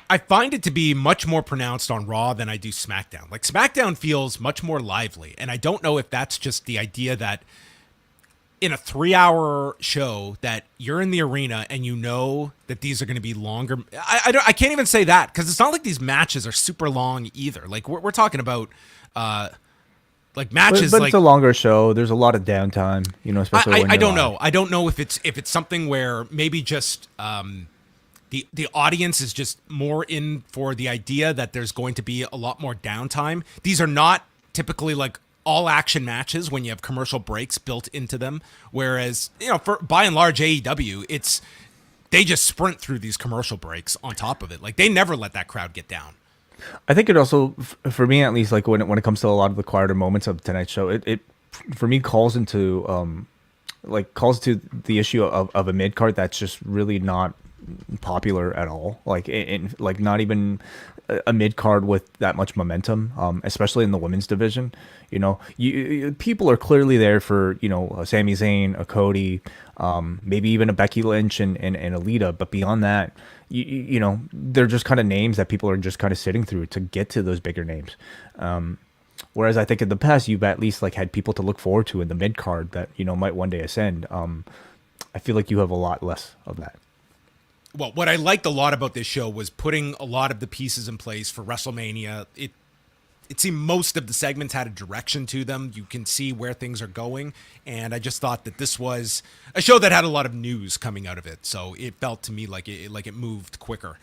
B: I find it to be much more pronounced on Raw than I do SmackDown. Like, SmackDown feels much more lively, and I don't know if that's just the idea that in a 3-hour show that you're in the arena and you know that these are going to be longer. I can't even say that, because it's not like these matches are super long either. Like, we're talking about like matches,
C: but it's a longer show. There's a lot of downtime, especially when
B: I don't know. I don't know if it's something where maybe just the audience is just more in for the idea that there's going to be a lot more downtime. These are not typically like all action matches when you have commercial breaks built into them. Whereas, for by and large AEW, they just sprint through these commercial breaks on top of it. Like, they never let that crowd get down.
C: I think it also, for me at least, like when it comes to a lot of the quieter moments of tonight's show, it for me calls to the issue of a mid card that's just really not popular at all. Like like not even a mid card with that much momentum, especially in the women's division. People are clearly there for a Sami Zayn, a Cody, maybe even a Becky Lynch and a Lita. But beyond that, they're just kind of names that people are just kind of sitting through to get to those bigger names. Whereas I think in the past you've at least like had people to look forward to in the mid card that might one day ascend. I feel like you have a lot less of that.
B: Well, what I liked a lot about this show was putting a lot of the pieces in place for WrestleMania. It seemed most of the segments had a direction to them. You can see where things are going. And I just thought that this was a show that had a lot of news coming out of it. So it felt to me like it moved quicker.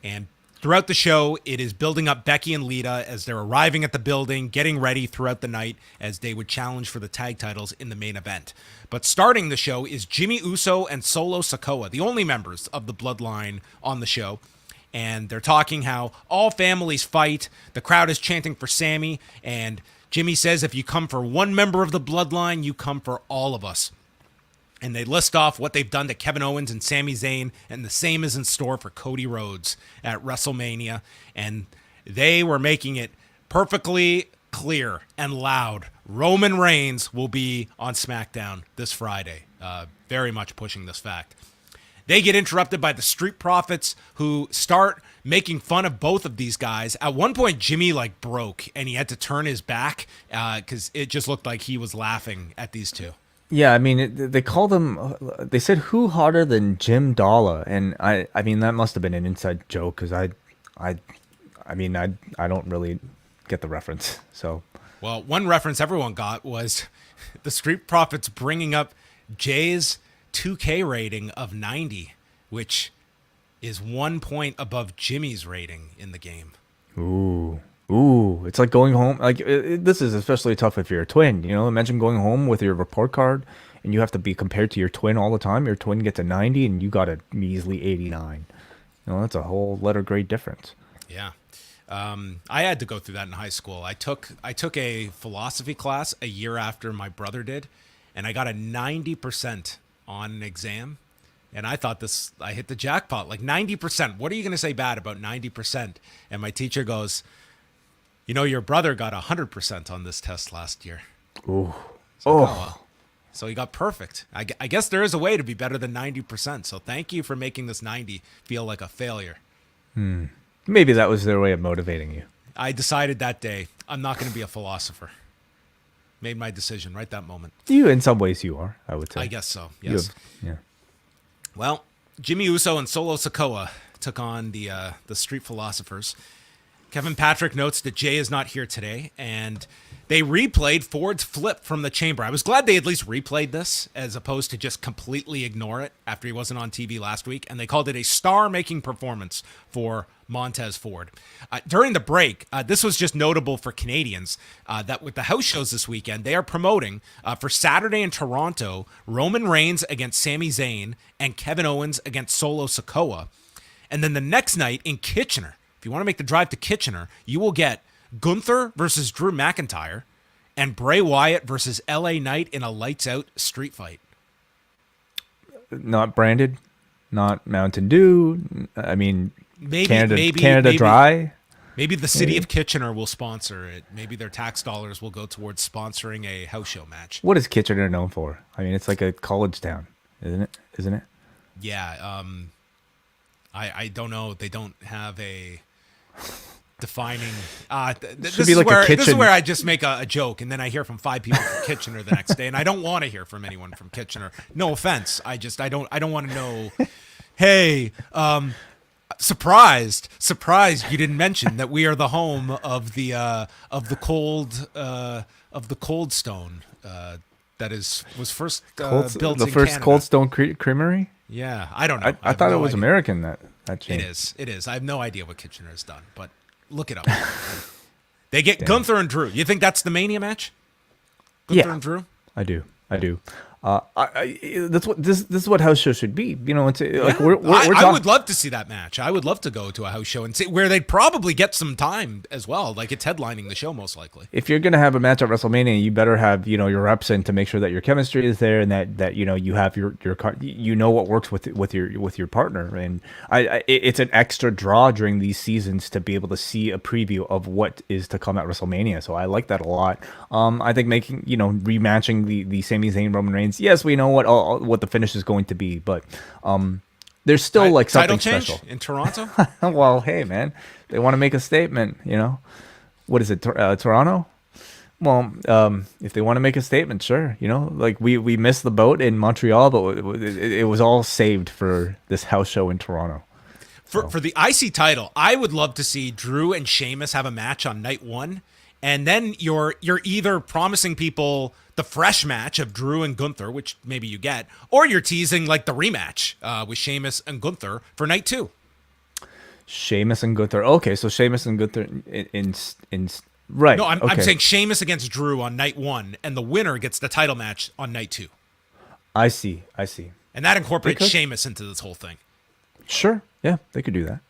B: And throughout the show, it is building up Becky and Lita as they're arriving at the building, getting ready throughout the night as they would challenge for the tag titles in the main event. But starting the show is Jimmy Uso and Solo Sikoa, the only members of the Bloodline on the show. And they're talking how all families fight. The crowd is chanting for Sammy. And Jimmy says, if you come for one member of the Bloodline, you come for all of us. And they list off what they've done to Kevin Owens and Sami Zayn, and the same is in store for Cody Rhodes at WrestleMania. And they were making it perfectly clear and loud. Roman Reigns will be on SmackDown this Friday, very much pushing this fact. They get interrupted by the Street Profits, who start making fun of both of these guys. At one point, Jimmy broke, and he had to turn his back because it just looked like he was laughing at these two.
C: Yeah, I mean, they called him. They said, "Who hotter than Jim Dalla?" And I mean, that must have been an inside joke because I don't really get the reference. So,
B: well, one reference everyone got was the Street Profits bringing up Jay's 2K rating of 90, which is 1 point above Jimmy's rating in the game.
C: Ooh, it's like going home. Like this is especially tough if you're a twin. Imagine going home with your report card and you have to be compared to your twin all the time. Your twin gets a 90 and you got a measly 89. That's a whole letter grade difference.
B: Yeah. I had to go through that in high school. I took a philosophy class a year after my brother did, and I got a 90% on an exam. And I thought I hit the jackpot, like 90%. What are you going to say bad about 90%? And my teacher goes, your brother got 100% on this test last year.
C: Ooh.
B: Well. So he got perfect. I guess there is a way to be better than 90%. So thank you for making this 90 feel like a failure.
C: Maybe that was their way of motivating you.
B: I decided that day, I'm not going to be a philosopher. Made my decision right that moment.
C: In some ways you are, I would say.
B: I guess so, yes.
C: Yeah.
B: Well, Jimmy Uso and Solo Sikoa took on the Street Philosophers. Kevin Patrick notes that Jay is not here today, and they replayed Ford's flip from the chamber. I was glad they at least replayed this, as opposed to just completely ignore it after he wasn't on TV last week, and they called it a star-making performance for Montez Ford. During the break, this was just notable for Canadians, that with the house shows this weekend, they are promoting for Saturday in Toronto, Roman Reigns against Sami Zayn and Kevin Owens against Solo Sikoa. And then the next night in Kitchener, if you want to make the drive to Kitchener, you will get Gunther versus Drew McIntyre and Bray Wyatt versus LA Knight in a lights-out street fight.
C: Not branded, not Mountain Dew. I mean,
B: maybe
C: Canada Dry.
B: Maybe the city of Kitchener will sponsor it. Maybe their tax dollars will go towards sponsoring a house show match.
C: What is Kitchener known for? I mean, it's like a college town, isn't it?
B: Yeah. I don't know. They don't have a defining. This is where I just make a joke, and then I hear from 5 people from Kitchener the next day, and I don't want to hear from anyone from Kitchener. No offense. I don't want to know. Hey, surprised you didn't mention that we are the home of the Cold Stone that was first built in Canada.
C: The first Cold Stone Creamery.
B: Yeah, I don't know.
C: I thought it was American. That chain.
B: It is. I have no idea what Kitchener has done, but look it up. They get Gunther and Drew. You think that's the Mania match? Gunther and Drew?
C: I do. That's what this is what house shows should be. You know, it's like we're
B: I would love to see that match. I would love to go to a house show and see where they'd probably get some time as well. Like it's headlining the show most likely.
C: If you're gonna have a match at WrestleMania, you better have your reps in to make sure that your chemistry is there and that you have your what works with your partner. And it's an extra draw during these seasons to be able to see a preview of what is to come at WrestleMania. So I like that a lot. I think making rematching the Sami Zayn Roman Reigns. Yes, we know what the finish is going to be, but there's still like something
B: title change
C: special
B: in Toronto.
C: Well, hey man, they want to make a statement. What is it, Toronto? Well, if they want to make a statement, sure. Like we missed the boat in Montreal, but it was all saved for this house show in Toronto.
B: For the IC title, I would love to see Drew and Sheamus have a match on night one, and then you're either promising people the fresh match of Drew and Gunther, which maybe you get, or you're teasing like the rematch with Sheamus and Gunther for night two.
C: Sheamus and Gunther. Okay, so Sheamus and Gunther in right.
B: No, I'm
C: okay.
B: saying Sheamus against Drew on night one, and the winner gets the title match on night two.
C: I see.
B: And that incorporates Sheamus into this whole thing.
C: Sure. Yeah, they could do that.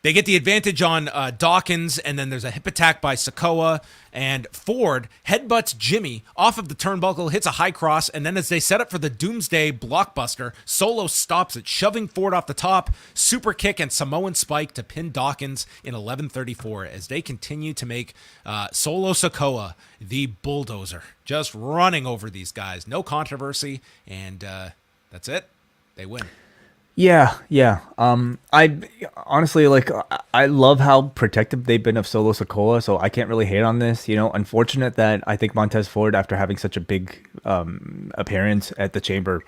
B: They get the advantage on Dawkins, and then there's a hip attack by Sikoa, and Ford headbutts Jimmy off of the turnbuckle, hits a high cross, and then as they set up for the Doomsday blockbuster, Solo stops it, shoving Ford off the top, super kick and Samoan spike to pin Dawkins in 11:34 as they continue to make Solo Sikoa the bulldozer, just running over these guys. No controversy, and that's it. They win.
C: Yeah. I honestly I love how protective they've been of Solo Sikoa, so I can't really hate on this. Unfortunate that I think Montez Ford, after having such a big appearance at the Chamber,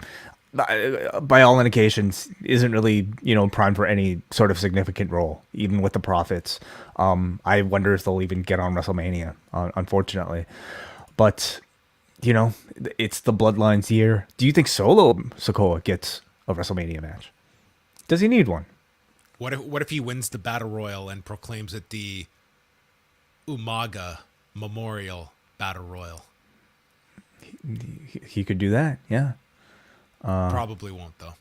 C: by all indications, isn't really primed for any sort of significant role, even with the Profits. I wonder if they'll even get on WrestleMania. Unfortunately, but it's the Bloodlines year. Do you think Solo Sikoa gets a WrestleMania match? Does he need one?
B: What if he wins the Battle Royal and proclaims it the Umaga Memorial Battle Royal?
C: He could do that, yeah.
B: Probably won't, though.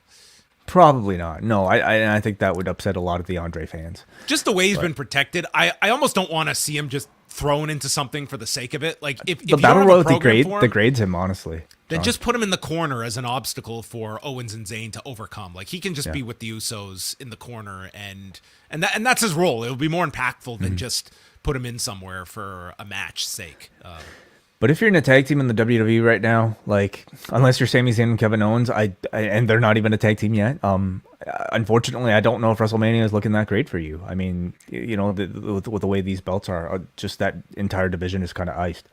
C: Probably not. No, I think that would upset a lot of the Andre fans.
B: Just the way he's been protected, I almost don't want to see him just thrown into something for the sake of it. Like if
C: the Battle Royal degrades him, honestly.
B: Then just put him in the corner as an obstacle for Owens and Zayn to overcome. Like he can just be with the Usos in the corner, and that's his role. It'll be more impactful than just put him in somewhere for a match's sake.
C: But if you're in a tag team in the WWE right now, like unless you're Sami Zayn and Kevin Owens, and they're not even a tag team yet. Unfortunately, I don't know if WrestleMania is looking that great for you. I mean, with the way these belts are, just that entire division is kind of iced.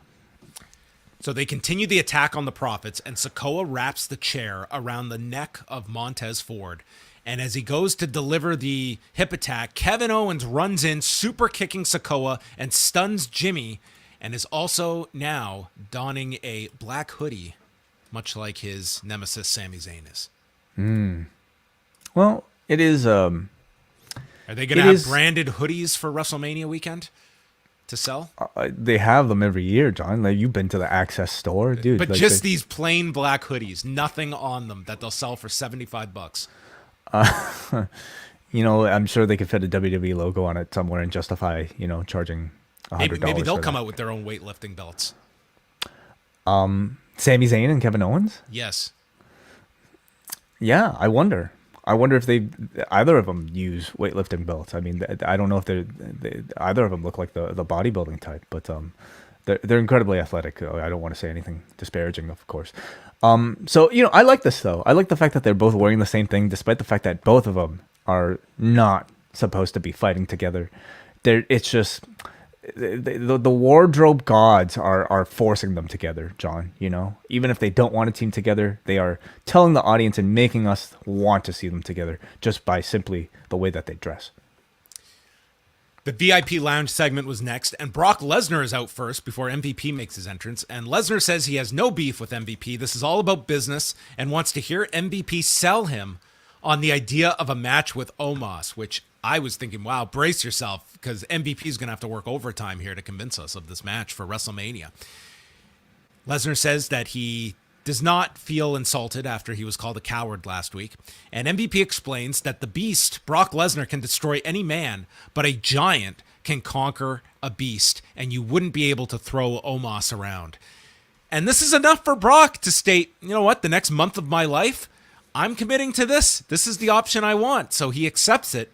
B: So they continue the attack on the Profits, and Sikoa wraps the chair around the neck of Montez Ford. And as he goes to deliver the hip attack, Kevin Owens runs in, super kicking Sikoa, and stuns Jimmy, and is also now donning a black hoodie, much like his nemesis Sami Zayn is.
C: Well, it is... Are
B: they going to have branded hoodies for WrestleMania weekend to sell?
C: They have them every year, John. Like, you've been to the Access store, dude.
B: But just these plain black hoodies, nothing on them, that they'll sell for $75.
C: I'm sure they could fit a WWE logo on it somewhere and justify, charging $100.
B: Maybe they'll come out with their own weightlifting belts.
C: Sami Zayn and Kevin Owens?
B: Yes.
C: Yeah, I wonder if either of them use weightlifting belts. I mean, I don't know if either of them look like the bodybuilding type, but they're incredibly athletic. I don't want to say anything disparaging, of course. So I like this though. I like the fact that they're both wearing the same thing, despite the fact that both of them are not supposed to be fighting together. It's just the wardrobe gods are forcing them together, John. Even if they don't want to team together, they are telling the audience and making us want to see them together just by simply the way that they dress.
B: The VIP lounge segment was next, and Brock Lesnar is out first before MVP makes his entrance. And Lesnar says he has no beef with MVP. This is all about business, and wants to hear MVP sell him on the idea of a match with Omos, which I was thinking, wow, brace yourself, because MVP is going to have to work overtime here to convince us of this match for WrestleMania. Lesnar says that he does not feel insulted after he was called a coward last week. And MVP explains that the beast, Brock Lesnar, can destroy any man, but a giant can conquer a beast, and you wouldn't be able to throw Omos around. And this is enough for Brock to state, you know what, the next month of my life, I'm committing to this. This is the option I want. So he accepts it.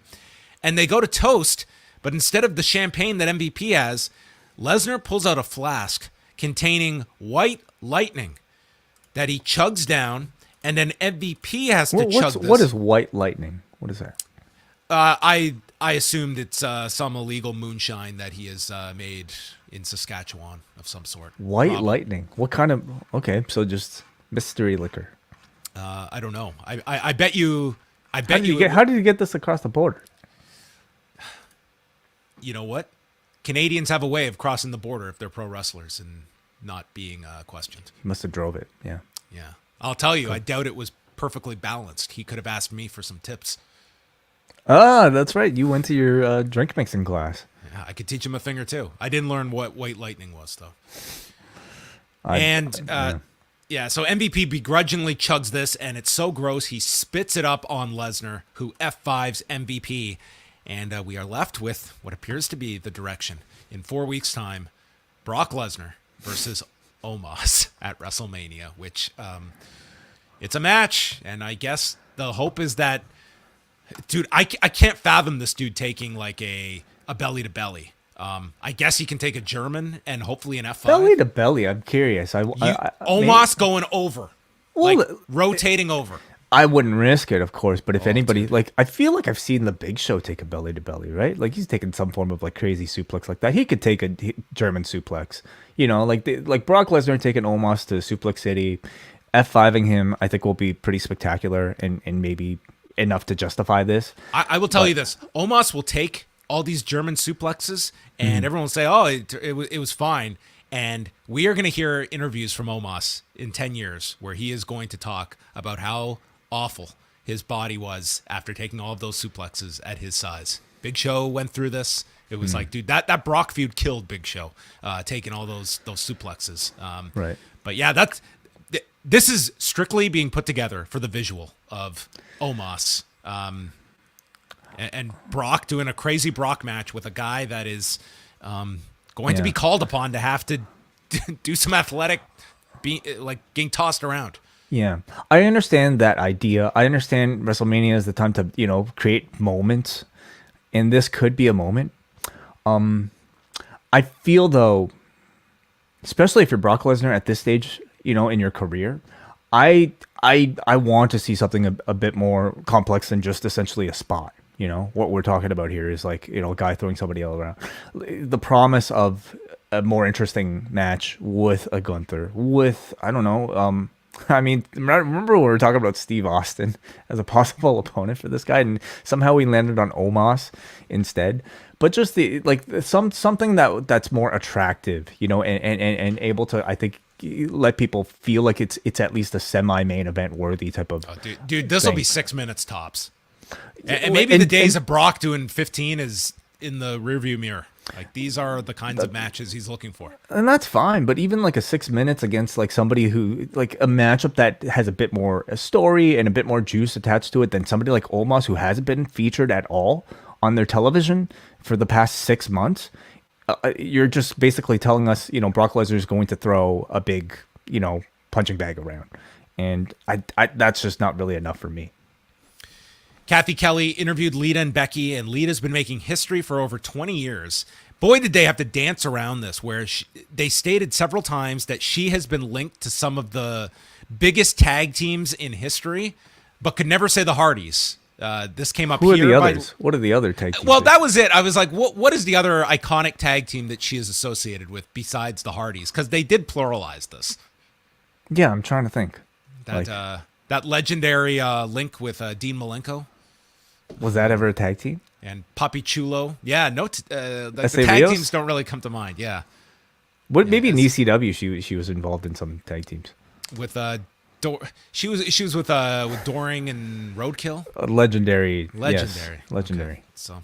B: And they go to toast, but instead of the champagne that MVP has, Lesnar pulls out a flask containing white lightning that he chugs down, and then MVP has to chug this.
C: What is white lightning? What is that?
B: I assumed it's some illegal moonshine that he has made in Saskatchewan of some sort.
C: White lightning? What kind of... Okay, so just mystery liquor.
B: I don't know. I bet you... How did
C: you get this across the border?
B: You know what? Canadians have a way of crossing the border if they're pro wrestlers and not being questioned.
C: He must have drove it, yeah.
B: Yeah. I'll tell you, I doubt it was perfectly balanced. He could have asked me for some tips.
C: Ah, that's right. You went to your drink mixing class.
B: Yeah, I could teach him a thing or two. I didn't learn what white lightning was, though. So MVP begrudgingly chugs this, and it's so gross, he spits it up on Lesnar, who F5s MVP. And we are left with what appears to be the direction. In 4 weeks' time, Brock Lesnar versus Omos at WrestleMania, which it's a match. And I guess the hope is that, dude, I can't fathom this dude taking like a belly-to-belly. I guess he can take a German and hopefully an F5.
C: Belly-to-belly, I'm curious.
B: Omos going over, rotating over.
C: I wouldn't risk it, of course, but if anybody, dude. Like, I feel like I've seen the Big Show take a belly-to-belly, right? Like, he's taken some form of, like, crazy suplex like that. He could take a German suplex, you know? Like Brock Lesnar taking Omos to Suplex City, F5ing him, I think will be pretty spectacular and maybe enough to justify this.
B: I will tell you this. Omos will take all these German suplexes, and everyone will say, oh, it was fine. And we are going to hear interviews from Omos in 10 years where he is going to talk about how awful his body was after taking all of those suplexes at his size. Big Show went through this. It was like, dude, that Brock feud killed Big Show, taking all those suplexes.
C: Right.
B: But yeah, this is strictly being put together for the visual of Omos and Brock doing a crazy Brock match with a guy that is going to be called upon to have to do some athletic, getting tossed around.
C: Yeah, I understand that idea. I understand WrestleMania is the time to, create moments, and this could be a moment. I feel, though, especially if you're Brock Lesnar at this stage, in your career, I want to see something a bit more complex than just essentially a spot. What we're talking about here is like, a guy throwing somebody else around. The promise of a more interesting match with a Gunther, with, I don't know, remember when we were talking about Steve Austin as a possible opponent for this guy, and somehow we landed on Omos instead. But just something that's more attractive, and able to, I think, let people feel like it's at least a semi-main event worthy type of.
B: Oh, dude, this will be 6 minutes tops, and maybe the days of Brock doing 15 is in the rearview mirror. Like, these are the kinds of matches he's looking for. And
C: that's fine, but even like a 6 minutes against like somebody who, like a matchup that has a bit more a story and a bit more juice attached to it than somebody like Omos, who hasn't been featured at all on their television for the past 6 months. You're just basically telling us, Brock Lesnar is going to throw a big, punching bag around. And I that's just not really enough for me.
B: Kathy Kelly interviewed Lita and Becky, and Lita's been making history for over 20 years. Boy, did they have to dance around this, where they stated several times that she has been linked to some of the biggest tag teams in history, but could never say the Hardys. This came up here.
C: Who are the others? What are the other tag teams?
B: Well, that was it. I was like, what is the other iconic tag team that she is associated with besides the Hardys? Because they did pluralize this.
C: Yeah, I'm trying to think.
B: That legendary link with Dean Malenko.
C: Was that ever a tag team?
B: And Papi Chulo. Yeah, the tag teams don't really come to mind. Yeah.
C: Maybe in ECW she was involved in some tag teams.
B: With she was with Doring and Roadkill.
C: Legendary.
B: Yes,
C: legendary.
B: Okay. So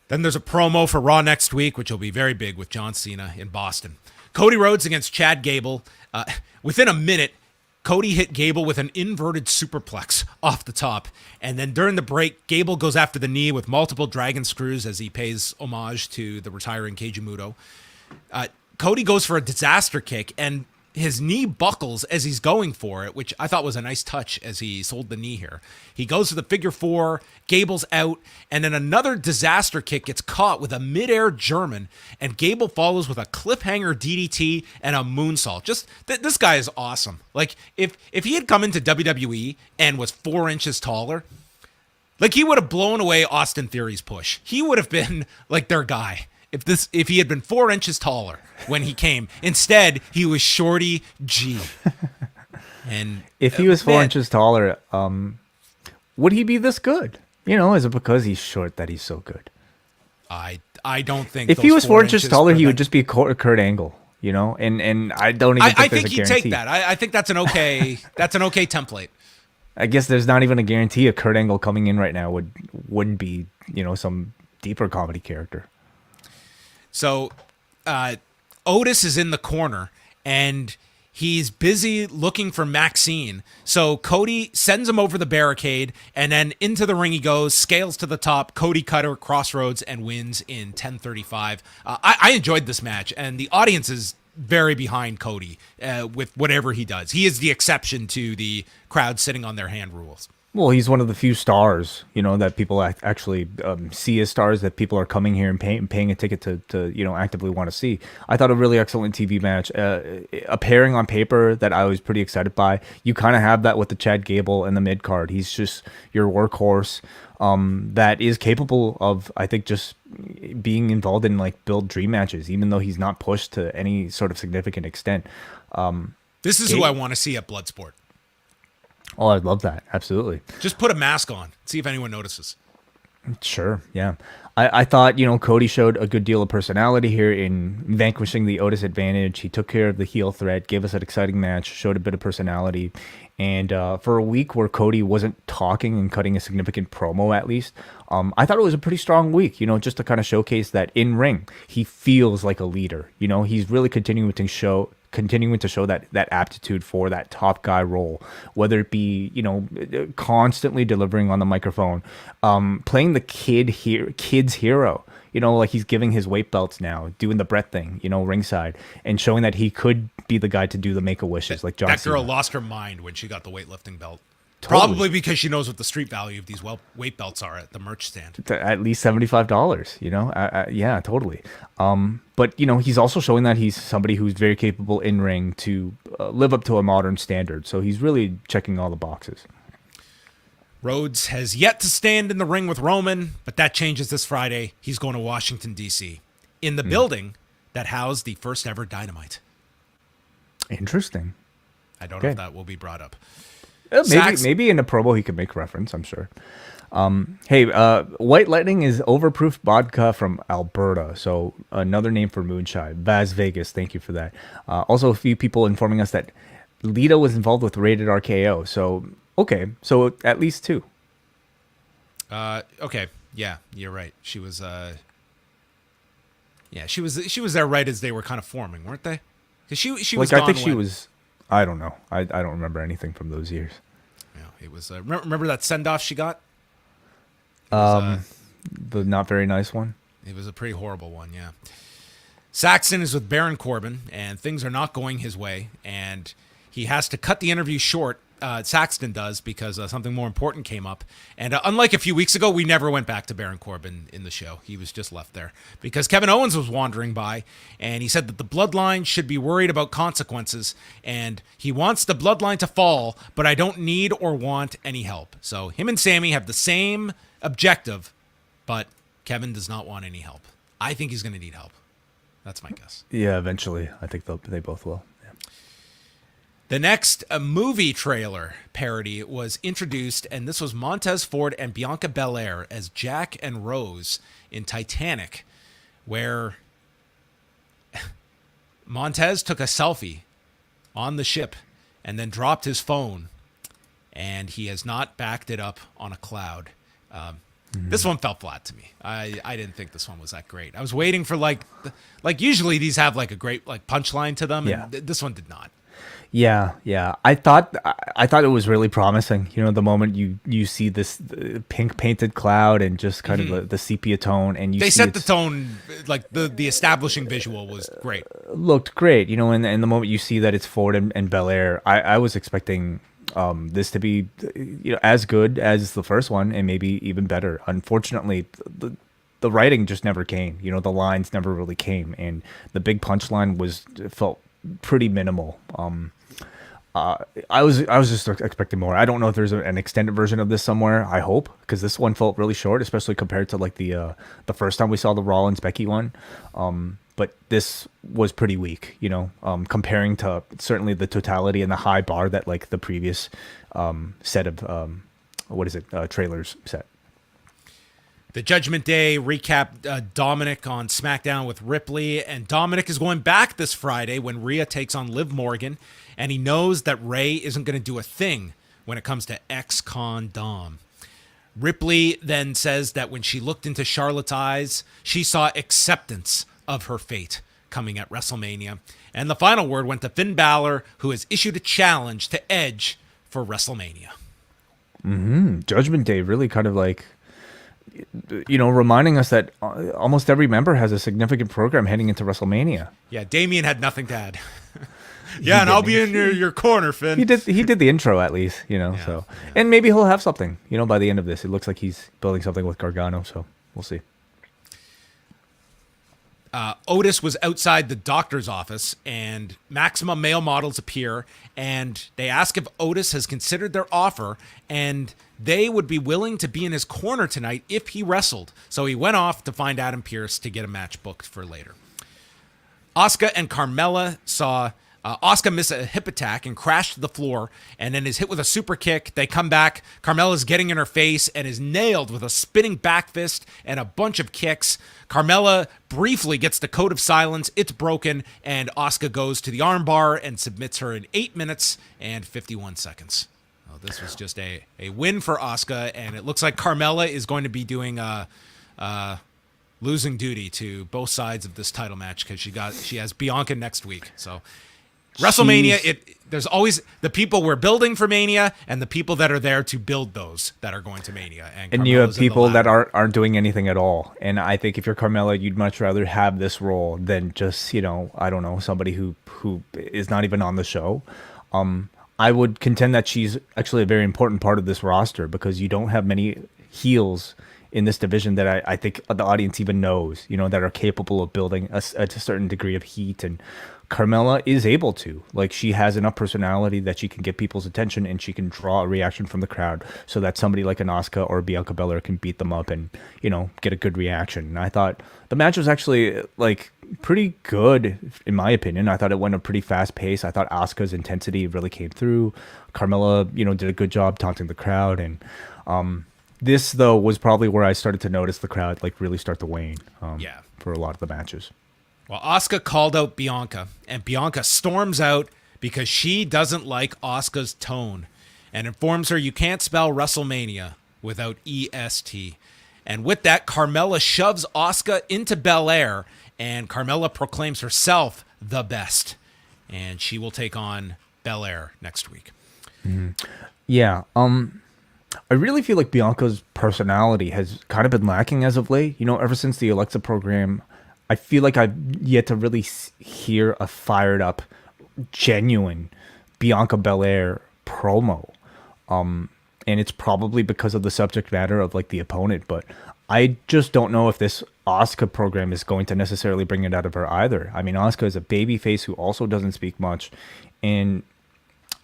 B: then there's a promo for Raw next week, which will be very big with John Cena in Boston. Cody Rhodes against Chad Gable. Within a minute, Cody hit Gable with an inverted superplex off the top. And then during the break, Gable goes after the knee with multiple dragon screws as he pays homage to the retiring Keiji Muto. Cody goes for a disaster kick, and his knee buckles as he's going for it, which I thought was a nice touch as he sold the knee here. He goes to the figure four, Gable's out, and then another disaster kick gets caught with a midair German, and Gable follows with a cliffhanger DDT and a moonsault. Just, this guy is awesome. Like, if he had come into WWE and was 4 inches taller, like, he would have blown away Austin Theory's push. He would have been, like, their guy. If he had been 4 inches taller when he came. Instead, he was Shorty G. And
C: if he was 4 inches taller, would he be this good? You know, is it because he's short that he's so good?
B: I don't think
C: if he was 4 inches taller, he would just be Kurt Angle. You know, and I don't even think there's a guarantee.
B: I think he'd take that. I think that's an okay template.
C: I guess there's not even a guarantee a Kurt Angle coming in right now would be, you know, some deeper comedy character.
B: So Otis is in the corner, and he's busy looking for Maxine. So Cody sends him over the barricade, and then into the ring he goes, scales to the top, Cody Cutter, Crossroads, and wins in 10:35. I enjoyed this match, and the audience is very behind Cody with whatever he does. He is the exception to the crowd sitting on their hand rules.
C: Well, he's one of the few stars, you know, that people actually see as stars, that people are coming here and paying a ticket to you know, actively want to see. I thought a really excellent TV match, a pairing on paper that I was pretty excited by. You kind of have that with the Chad Gable and the mid card. He's just your workhorse that is capable of, I think, just being involved in like build dream matches, even though he's not pushed to any sort of significant extent.
B: This is who I want to see at Bloodsport.
C: Oh, I'd love that. Absolutely.
B: Just put a mask on. See if anyone notices.
C: Sure. Yeah. I thought, you know, Cody showed a good deal of personality here in vanquishing the Otis advantage. He took care of the heel threat, gave us an exciting match, showed a bit of personality. And for a week where Cody wasn't talking and cutting a significant promo, at least, I thought it was a pretty strong week, you know, just to kind of showcase that in ring, he feels like a leader. You know, he's really continuing to show that aptitude for that top guy role, whether it be, you know, constantly delivering on the microphone, playing the kid's hero, you know, like he's giving his weight belts now, doing the Brett thing, you know, ringside, and showing that he could be the guy to do the Make-A-Wishes like John Cena.
B: That girl lost her mind when she got the weightlifting belt.
C: Totally.
B: Probably because she knows what the street value of these weight belts are at the merch stand.
C: At least $75, you know? Yeah, totally. But, you know, he's also showing that he's somebody who's very capable in ring to live up to a modern standard. So he's really checking all the boxes.
B: Rhodes has yet to stand in the ring with Roman, but that changes this Friday. He's going to Washington, D.C. in the building that housed the first ever Dynamite.
C: Interesting.
B: I don't know if that will be brought up.
C: Maybe in a promo he could make reference, I'm sure. Hey, White Lightning is overproof vodka from Alberta, so another name for moonshine. Vaz Vegas, thank you for that. Also, a few people informing us that Lita was involved with Rated RKO, so okay, so at least 2.
B: Okay, yeah, you're right. She was, she was there right as they were kind of forming, weren't they? Because she was.
C: Like, I think she was. I don't know. I don't remember anything from those years.
B: Yeah, it was. Remember that send off she got?
C: The not very nice one.
B: It was a pretty horrible one. Yeah. Saxton is with Baron Corbin, and things are not going his way, and he has to cut the interview short. Saxton does, because something more important came up. And unlike a few weeks ago, we never went back to Baron Corbin in the show. He was just left there because Kevin Owens was wandering by, and he said that the bloodline should be worried about consequences, and he wants the bloodline to fall, but I don't need or want any help. So him and Sammy have the same objective, but Kevin does not want any help. I think he's going to need help. That's my guess.
C: Yeah, eventually. I think they both will.
B: The next movie trailer parody was introduced, and this was Montez Ford and Bianca Belair as Jack and Rose in Titanic, where Montez took a selfie on the ship and then dropped his phone, and he has not backed it up on a cloud. This one fell flat to me. I didn't think this one was that great. I was waiting for like usually these have like a great like punchline to them, and this one did not.
C: Yeah. I thought it was really promising. You know, the moment you see this pink painted cloud and just kind of the sepia tone, and
B: they set the tone, like the establishing visual was great.
C: Looked great, you know, and the moment you see that it's Ford and Belair, I was expecting this to be, you know, as good as the first one and maybe even better. Unfortunately, the writing just never came. You know, the lines never really came, and the big punchline felt pretty minimal. I was just expecting more. I don't know if there's an extended version of this somewhere. I hope, because this one felt really short, especially compared to like the first time we saw the Rollins Becky one. But this was pretty weak, you know, comparing to certainly the totality and the high bar that like the previous set of trailers set.
B: The Judgment Day recap Dominic on SmackDown with Ripley, and Dominic is going back this Friday when Rhea takes on Liv Morgan, and he knows that Ray isn't going to do a thing when it comes to ex-con Dom. Ripley then says that when she looked into Charlotte's eyes, she saw acceptance of her fate coming at WrestleMania. And the final word went to Finn Balor, who has issued a challenge to Edge for WrestleMania.
C: Judgment Day really kind of like, you know, reminding us that almost every member has a significant program heading into WrestleMania.
B: Yeah, Damian had nothing to add. Yeah, and I'll be in your corner, Finn.
C: He did the intro at least, you know. Yeah, so and maybe he'll have something, you know, by the end of this. It looks like he's building something with Gargano, so we'll see.
B: Otis was outside the doctor's office, and Maximum male models appear, and they ask if Otis has considered their offer, and they would be willing to be in his corner tonight if he wrestled. So he went off to find Adam Pearce to get a match booked for later. Asuka and Carmella saw Asuka miss a hip attack and crash to the floor, and then is hit with a super kick. They come back. Carmella's getting in her face and is nailed with a spinning back fist and a bunch of kicks. Carmella briefly gets the code of silence. It's broken, and Asuka goes to the armbar and submits her in 8 minutes and 51 seconds. Oh, this was just a win for Asuka, and it looks like Carmella is going to be doing losing duty to both sides of this title match because she has Bianca next week. So WrestleMania, there's always the people we're building for Mania and the people that are there to build those that are going to Mania.
C: And you have people that aren't doing anything at all. And I think if you're Carmella, you'd much rather have this role than just, you know, I don't know, somebody who is not even on the show. I would contend that she's actually a very important part of this roster because you don't have many heels in this division that I think the audience even knows, you know, that are capable of building a certain degree of heat. And Carmella is able to. Like, she has enough personality that she can get people's attention and she can draw a reaction from the crowd so that somebody like an Asuka or Bianca Belair can beat them up and, you know, get a good reaction. And I thought the match was actually, like, pretty good, in my opinion. I thought it went a pretty fast pace. I thought Asuka's intensity really came through. Carmella, you know, did a good job taunting the crowd. And this, though, was probably where I started to notice the crowd, like, really start to wane for a lot of the matches.
B: Well, Asuka called out Bianca, and Bianca storms out because she doesn't like Asuka's tone and informs her you can't spell WrestleMania without EST. And with that, Carmella shoves Asuka into Belair, and Carmella proclaims herself the best. And she will take on Belair next week.
C: Mm-hmm. Yeah. I really feel like Bianca's personality has kind of been lacking as of late. You know, ever since the Alexa program, I feel like I've yet to really hear a fired up, genuine Bianca Belair promo. And it's probably because of the subject matter of like the opponent, but I just don't know if this Asuka program is going to necessarily bring it out of her either. I mean, Asuka is a babyface who also doesn't speak much, and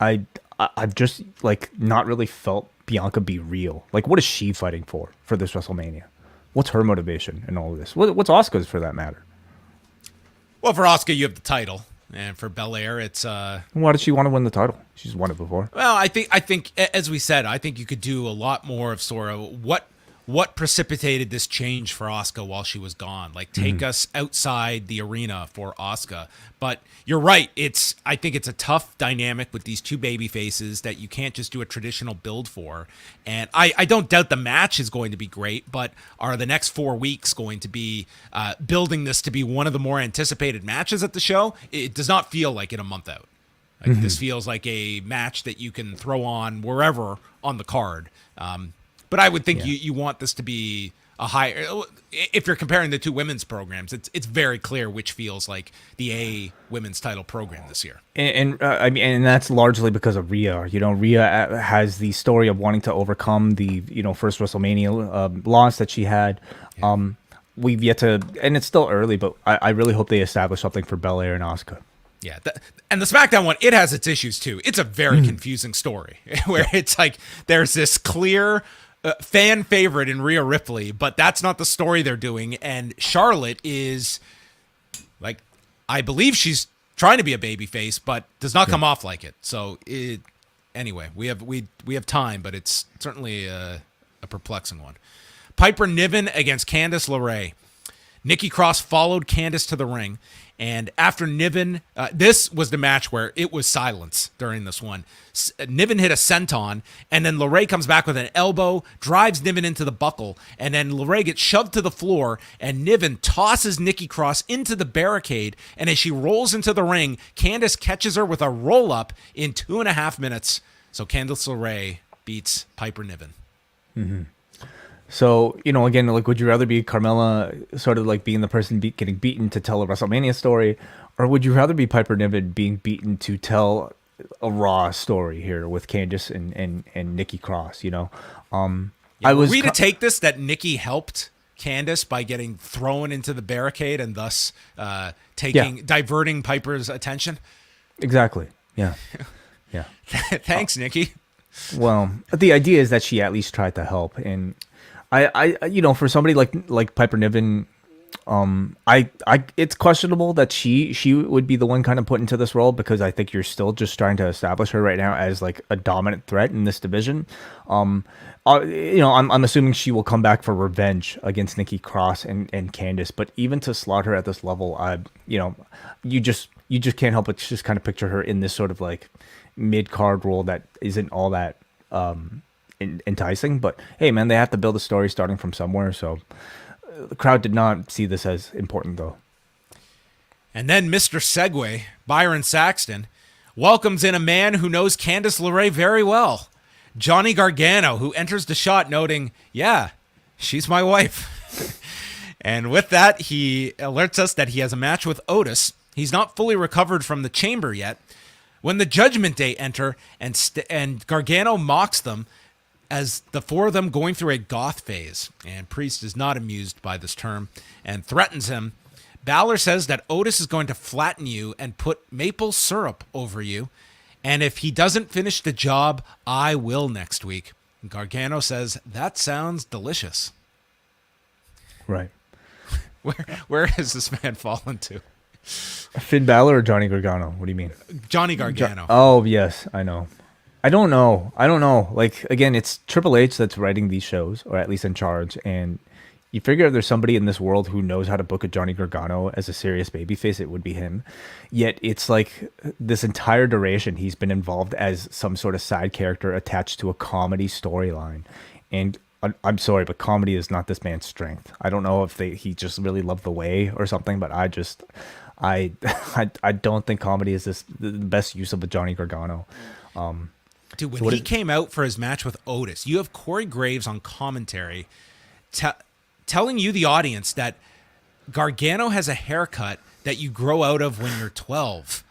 C: I've just like not really felt Bianca be real. Like, what is she fighting for this WrestleMania? What's her motivation in all of this? What's Asuka's for that matter?
B: Well, for Asuka, you have the title, and for Belair, it's
C: why does she want to win the title? She's won it before.
B: Well, I think as we said, I think you could do a lot more of sort of what what precipitated this change for Asuka while she was gone. Like, take us outside the arena for Asuka. But you're right. I think it's a tough dynamic with these two baby faces that you can't just do a traditional build for. And I don't doubt the match is going to be great, but are the next 4 weeks going to be building this to be one of the more anticipated matches at the show? It does not feel like it a month out. Like, this feels like a match that you can throw on wherever on the card. But I would think you want this to be a higher. If you're comparing the two women's programs, it's very clear which feels like the A women's title program this year.
C: I mean, and that's largely because of Rhea. You know, Rhea has the story of wanting to overcome the first WrestleMania loss that she had. Yeah. We've yet to, and it's still early, but I really hope they establish something for Belair and Asuka.
B: Yeah, and the SmackDown one, it has its issues too. It's a very confusing story where it's like there's this clear fan favorite in Rhea Ripley, but that's not the story they're doing. And Charlotte is like, I believe she's trying to be a babyface, but does not come off like it. So anyway, we have time, but it's certainly a perplexing one. Piper Niven against Candice LeRae. Nikki Cross followed Candice to the ring. And after Niven, this was the match where it was silence during this one. Niven hit a senton, and then LeRae comes back with an elbow, drives Niven into the buckle, and then LeRae gets shoved to the floor, and Niven tosses Nikki Cross into the barricade, and as she rolls into the ring, Candice catches her with a roll-up in 2.5 minutes. So Candice LeRae beats Piper Niven.
C: Mm-hmm. So, again, like, would you rather be Carmella sort of like being the person getting beaten to tell a WrestleMania story, or would you rather be Piper Niven being beaten to tell a Raw story here with Candice and Nikki Cross,
B: I was to take this that Nikki helped Candice by getting thrown into the barricade and thus diverting Piper's attention? Exactly.
C: Yeah. Yeah.
B: Thanks, Nikki.
C: Well, the idea is that she at least tried to help, and I for somebody like Piper Niven, it's questionable that she would be the one kind of put into this role, because I think you're still just trying to establish her right now as like a dominant threat in this division. I'm assuming she will come back for revenge against Nikki Cross and Candice, but even to slot her at this level, you just can't help but just kind of picture her in this sort of like mid-card role that isn't all that enticing. But hey, man, they have to build a story starting from somewhere, so the crowd did not see this as important, though.
B: And then Mr. Segway, Byron Saxton, welcomes in a man who knows Candice LeRae very well, Johnny Gargano, who enters the shot noting, yeah, she's my wife. And with that, he alerts us that he has a match with Otis. He's not fully recovered from the chamber yet. When the Judgment Day enter and Gargano mocks them as the four of them going through a goth phase, and Priest is not amused by this term and threatens him. Balor says that Otis is going to flatten you and put maple syrup over you, and if he doesn't finish the job, I will next week. Gargano says, that sounds delicious.
C: Right.
B: Where has this man fallen to?
C: Finn Balor or Johnny Gargano? What do you mean?
B: Johnny Gargano.
C: Oh, yes, I know. I don't know. Like, again, it's Triple H that's writing these shows, or at least in charge, and you figure if there's somebody in this world who knows how to book a Johnny Gargano as a serious babyface, it would be him. Yet it's like this entire duration he's been involved as some sort of side character attached to a comedy storyline. And I'm sorry, but comedy is not this man's strength. I don't know if he just really loved the way or something, but I don't think comedy is the best use of a Johnny Gargano.
B: Dude, when he came out for his match with Otis, you have Corey Graves on commentary telling you, the audience, that Gargano has a haircut that you grow out of when you're 12.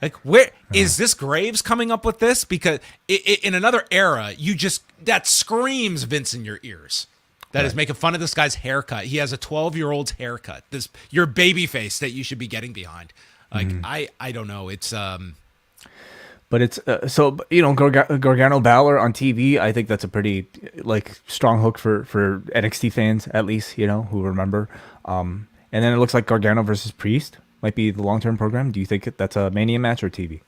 B: Like, where is this Graves coming up with this? Because in another era, that screams Vince in your ears. That is making fun of this guy's haircut. He has a 12-year-old's haircut. Your baby face that you should be getting behind. Like, I don't know. It's
C: But it's Gargano Balor on TV. I think that's a pretty strong hook for NXT fans, at least, who remember. And then it looks like Gargano versus Priest might be the long-term program. Do you think that's a Mania match or TV?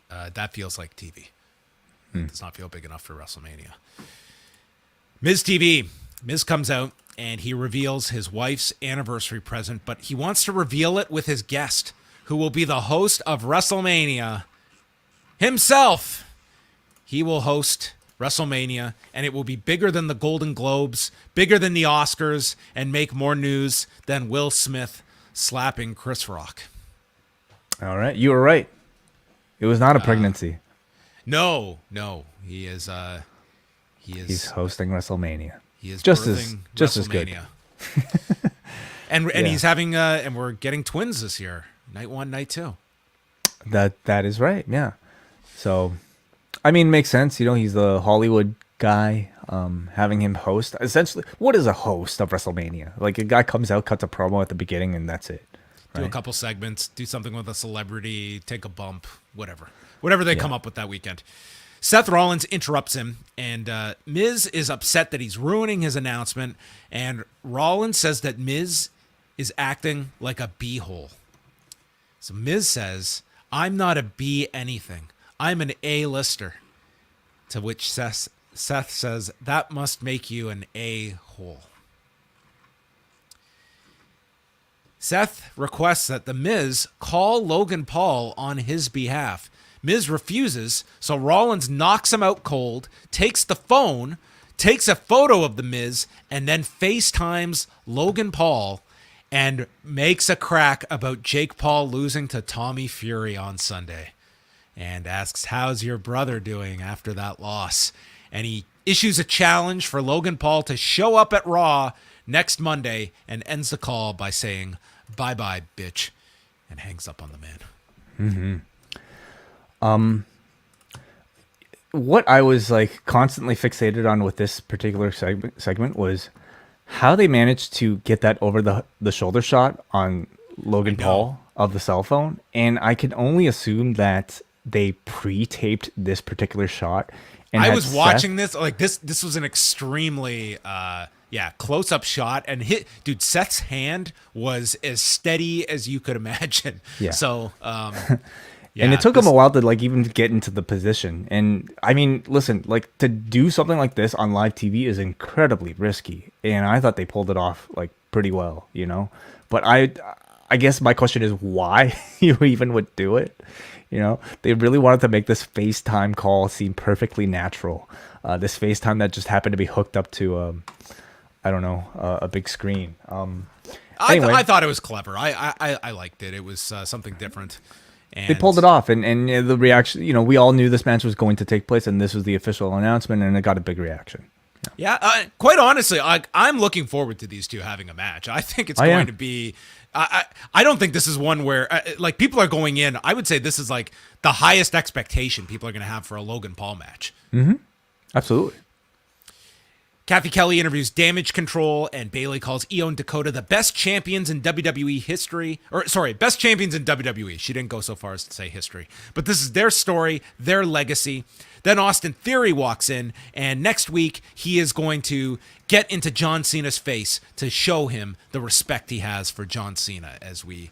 B: That feels like TV. It does not feel big enough for WrestleMania. Miz TV, Miz comes out and he reveals his wife's anniversary present, but he wants to reveal it with his guest, who will be the host of WrestleMania himself. He will host WrestleMania, and it will be bigger than the Golden Globes, bigger than the Oscars, and make more news than Will Smith slapping Chris Rock.
C: All right, you were right. It was not a pregnancy.
B: No, he is.
C: He's hosting WrestleMania.
B: He is
C: just
B: birthing
C: as good.
B: and he's having and we're getting twins this year. Night 1, night 2.
C: That is right. Yeah. So, I mean, makes sense. He's the Hollywood guy. Having him host, essentially, what is a host of WrestleMania? Like, a guy comes out, cuts a promo at the beginning, and that's it.
B: Right? Do a couple segments, do something with a celebrity, take a bump, whatever they come up with that weekend. Seth Rollins interrupts him, and Miz is upset that he's ruining his announcement, and Rollins says that Miz is acting like a b-hole. So Miz says, "I'm not a B anything. I'm an A-lister." To which Seth says, "That must make you an A-hole." Seth requests that The Miz call Logan Paul on his behalf. Miz refuses, so Rollins knocks him out cold, takes the phone, takes a photo of The Miz, and then FaceTimes Logan Paul and makes a crack about Jake Paul losing to Tommy Fury on Sunday. And asks, "How's your brother doing after that loss?" And he issues a challenge for Logan Paul to show up at Raw next Monday and ends the call by saying, "Bye-bye, bitch," and hangs up on the man.
C: Mm-hmm. What I was like constantly fixated on with this particular segment was how they managed to get that over the shoulder shot on Logan Paul of the cell phone. And I can only assume that they pre-taped this particular shot. And
B: I was watching this, like this was an extremely close-up shot, and Seth's hand was as steady as you could imagine. Yeah. So
C: and it took him a while to like even get into the position. And I mean, listen, like to do something like this on live TV is incredibly risky. And I thought they pulled it off like pretty well, But I guess my question is why you even would do it. They really wanted to make this FaceTime call seem perfectly natural. This FaceTime that just happened to be hooked up to, a big screen. Anyway.
B: I thought it was clever. I liked it. It was something different. And
C: they pulled it off, and the reaction, we all knew this match was going to take place, and this was the official announcement, and it got a big reaction.
B: Yeah, quite honestly, I'm looking forward to these two having a match. I think it's going to be... I don't think this is one where, like, people are going in... I would say this is, like, the highest expectation people are going to have for a Logan Paul match.
C: Mm-hmm. Absolutely.
B: Kathy Kelly interviews Damage Control, and Bayley calls Io and Dakota the best champions in WWE history. Best champions in WWE. She didn't go so far as to say history. But this is their story, their legacy. Then Austin Theory walks in, and next week he is going to get into John Cena's face to show him the respect he has for John Cena as we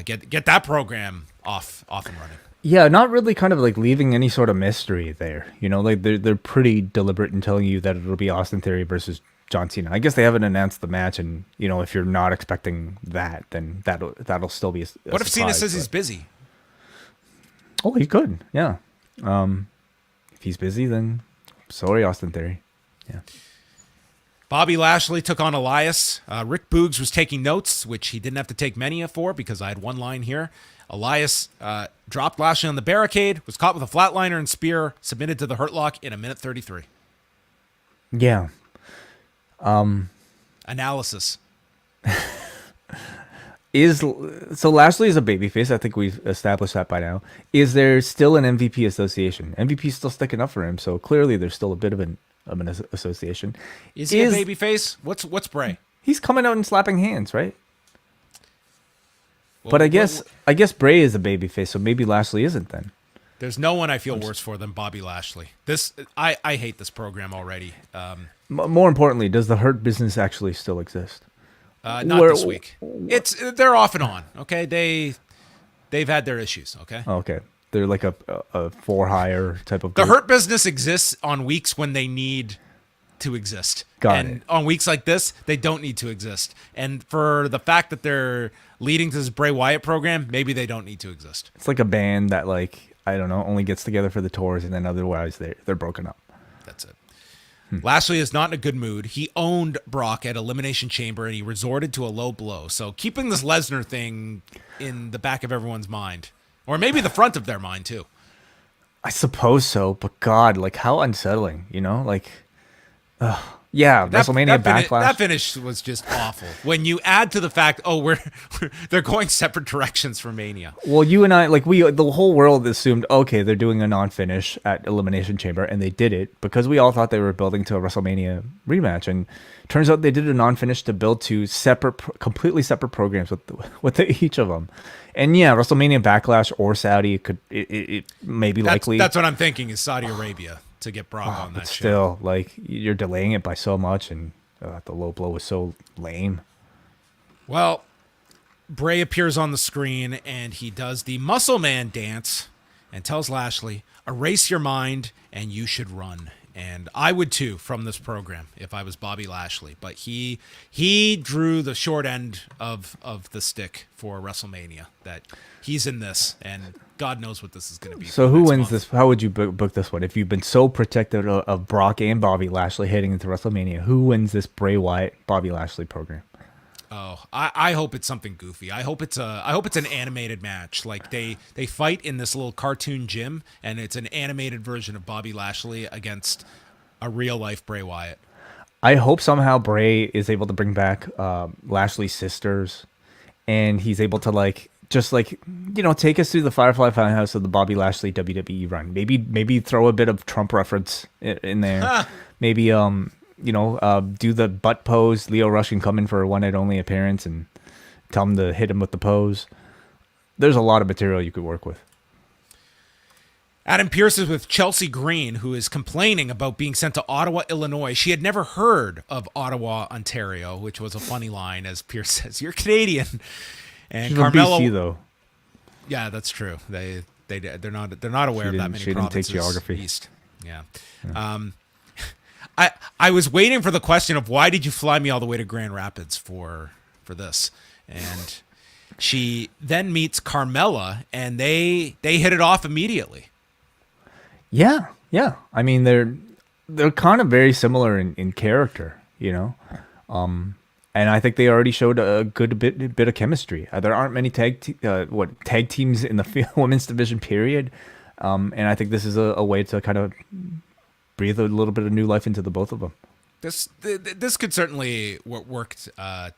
B: get that program off and running.
C: Yeah, not really kind of like leaving any sort of mystery there. Like they're pretty deliberate in telling you that it'll be Austin Theory versus John Cena. I guess they haven't announced the match, and if you're not expecting that, then that'll still be a
B: what if
C: surprise,
B: Cena says he's busy?
C: Oh, he could. Yeah. If he's busy, then sorry, Austin Theory. Yeah.
B: Bobby Lashley took on Elias. Rick Boogs was taking notes, which he didn't have to take many for because I had one line here. Elias dropped Lashley on the barricade, was caught with a flatliner and spear, submitted to the Hurt Lock in 1:33.
C: Yeah.
B: Analysis.
C: So Lashley is a babyface. I think we've established that by now. Is there still an MVP association? MVP is still sticking up for him, so clearly there's still a bit of an association.
B: Is he a babyface? What's Bray?
C: He's coming out and slapping hands, right? But I guess Bray is a babyface, so maybe Lashley isn't then.
B: There's no one I feel worse for than Bobby Lashley. I hate this program already.
C: More importantly, does the Hurt Business actually still exist?
B: Not this week. They're off and on. Okay, they've had their issues. Okay.
C: Okay, they're like a for hire type of group.
B: The Hurt Business exists on weeks when they need to exist.
C: Got
B: and
C: it.
B: on weeks like this, they don't need to exist. And for the fact that they're leading to this Bray Wyatt program, maybe they don't need to exist.
C: It's like a band that, like, I don't know, only gets together for the tours, and then otherwise they're broken up.
B: That's it. Lashley is not in a good mood. He owned Brock at Elimination Chamber, and he resorted to a low blow. So keeping this Lesnar thing in the back of everyone's mind, or maybe the front of their mind too.
C: I suppose so, but God, like, how unsettling, you know? Like, yeah, WrestleMania Backlash.
B: That finish was just awful. When you add to the fact, they're going separate directions for Mania.
C: Well, you and I, like, the whole world assumed, okay, they're doing a non-finish at Elimination Chamber, and they did it because we all thought they were building to a WrestleMania rematch, and turns out they did a non-finish to build to completely separate programs with each of them. And yeah, WrestleMania Backlash or Saudi it may be likely.
B: That's what I'm thinking is Saudi Arabia to get Brock on that
C: but
B: show.
C: still, like, you're delaying it by so much, and the low blow was so lame.
B: Well, Bray appears on the screen, and he does the Muscle Man dance and tells Lashley, erase your mind, and you should run. And I would too from this program if I was Bobby Lashley. But he drew the short end of the stick for WrestleMania. That he's in this, and God knows what this is going to be.
C: So who wins this? How would you book this one? If you've been so protective of Brock and Bobby Lashley heading into WrestleMania, who wins this Bray Wyatt Bobby Lashley program?
B: Oh, I hope it's something goofy. I hope it's an animated match. Like they fight in this little cartoon gym, and it's an animated version of Bobby Lashley against a real life Bray Wyatt.
C: I hope somehow Bray is able to bring back Lashley's sisters, and he's able to take us through the Firefly Funhouse of the Bobby Lashley WWE run. Maybe throw a bit of Trump reference in there. Maybe do the butt pose. Leo Rush can come in for a one night only appearance and tell him to hit him with the pose. There's a lot of material you could work with.
B: Adam Pearce is with Chelsea Green, who is complaining about being sent to Ottawa, Illinois. She had never heard of Ottawa, Ontario, which was a funny line, as Pearce says, "You're Canadian." And
C: She's
B: Carmella,
C: from BC, though.
B: Yeah, that's true. They're not aware of that many
C: she
B: provinces
C: didn't take geography.
B: east. Yeah. I was waiting for the question of why did you fly me all the way to Grand Rapids for this, and she then meets Carmella, and they hit it off immediately.
C: Yeah. I mean, they're kind of very similar in character, you know. And I think they already showed a good bit of chemistry. There aren't many tag teams in the women's division, period. And I think this is a way to kind of breathe a little bit of new life into the both of them.
B: This could certainly work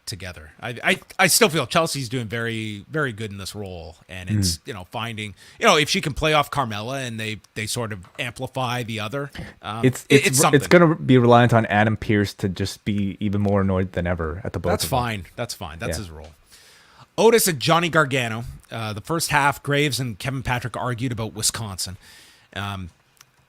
B: together. I still feel Chelsea's doing very, very good in this role, and it's finding if she can play off Carmella and they sort of amplify the other. It's something.
C: It's going to be reliant on Adam Pearce to just be even more annoyed than ever at the both.
B: That's fine. That's fine. That's his role. Otis and Johnny Gargano. The first half, Graves and Kevin Patrick argued about Wisconsin.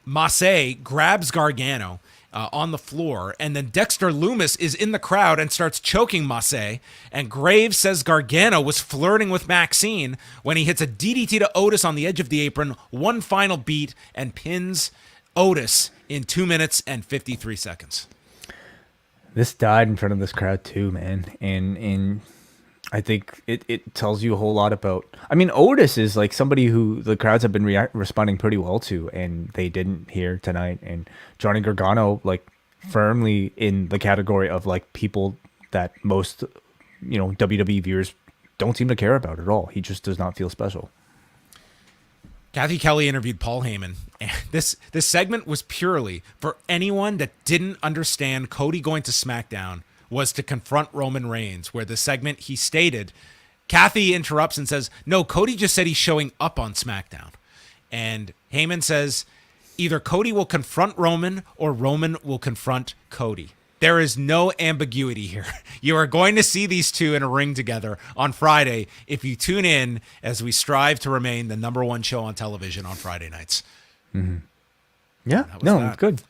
B: Massey grabs Gargano on the floor, and then Dexter Lumis is in the crowd and starts choking Massey, and Graves says Gargano was flirting with Maxine when he hits a DDT to Otis on the edge of the apron, one final beat, and pins Otis in 2 minutes and 53 seconds.
C: This died in front of this crowd too, man, and I think it tells you a whole lot about. I mean, Otis is like somebody who the crowds have been responding pretty well to, and they didn't here tonight. And Johnny Gargano, like, firmly in the category of like people that most WWE viewers don't seem to care about at all. He just does not feel special.
B: Kathy Kelly interviewed Paul Heyman, and this segment was purely for anyone that didn't understand Cody going to SmackDown was to confront Roman Reigns, where the segment he stated, Kathy interrupts and says, no, Cody just said he's showing up on SmackDown. And Heyman says, either Cody will confront Roman or Roman will confront Cody. There is no ambiguity here. You are going to see these two in a ring together on Friday if you tune in as we strive to remain the number one show on television on Friday nights.
C: Mm-hmm. Yeah, no, good.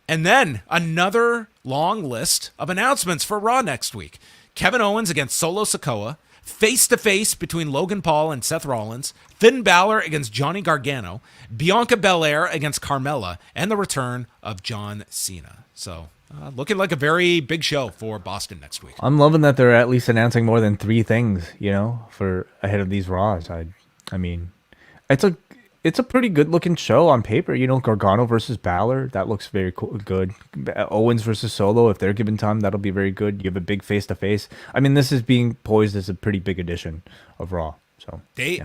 B: And then another long list of announcements for Raw next week. Kevin Owens against Solo Sikoa, face-to-face between Logan Paul and Seth Rollins, Finn Balor against Johnny Gargano, Bianca Belair against Carmella, and the return of John Cena. So, looking like a very big show for Boston next week.
C: I'm loving that they're at least announcing more than 3 things, for ahead of these Raws. I mean, it's a pretty good looking show on paper. Gargano versus Balor, that looks very good. Owens versus Solo, if they're given time, that'll be very good. You have a big face to face. I mean, this is being poised as a pretty big edition of Raw. So
B: they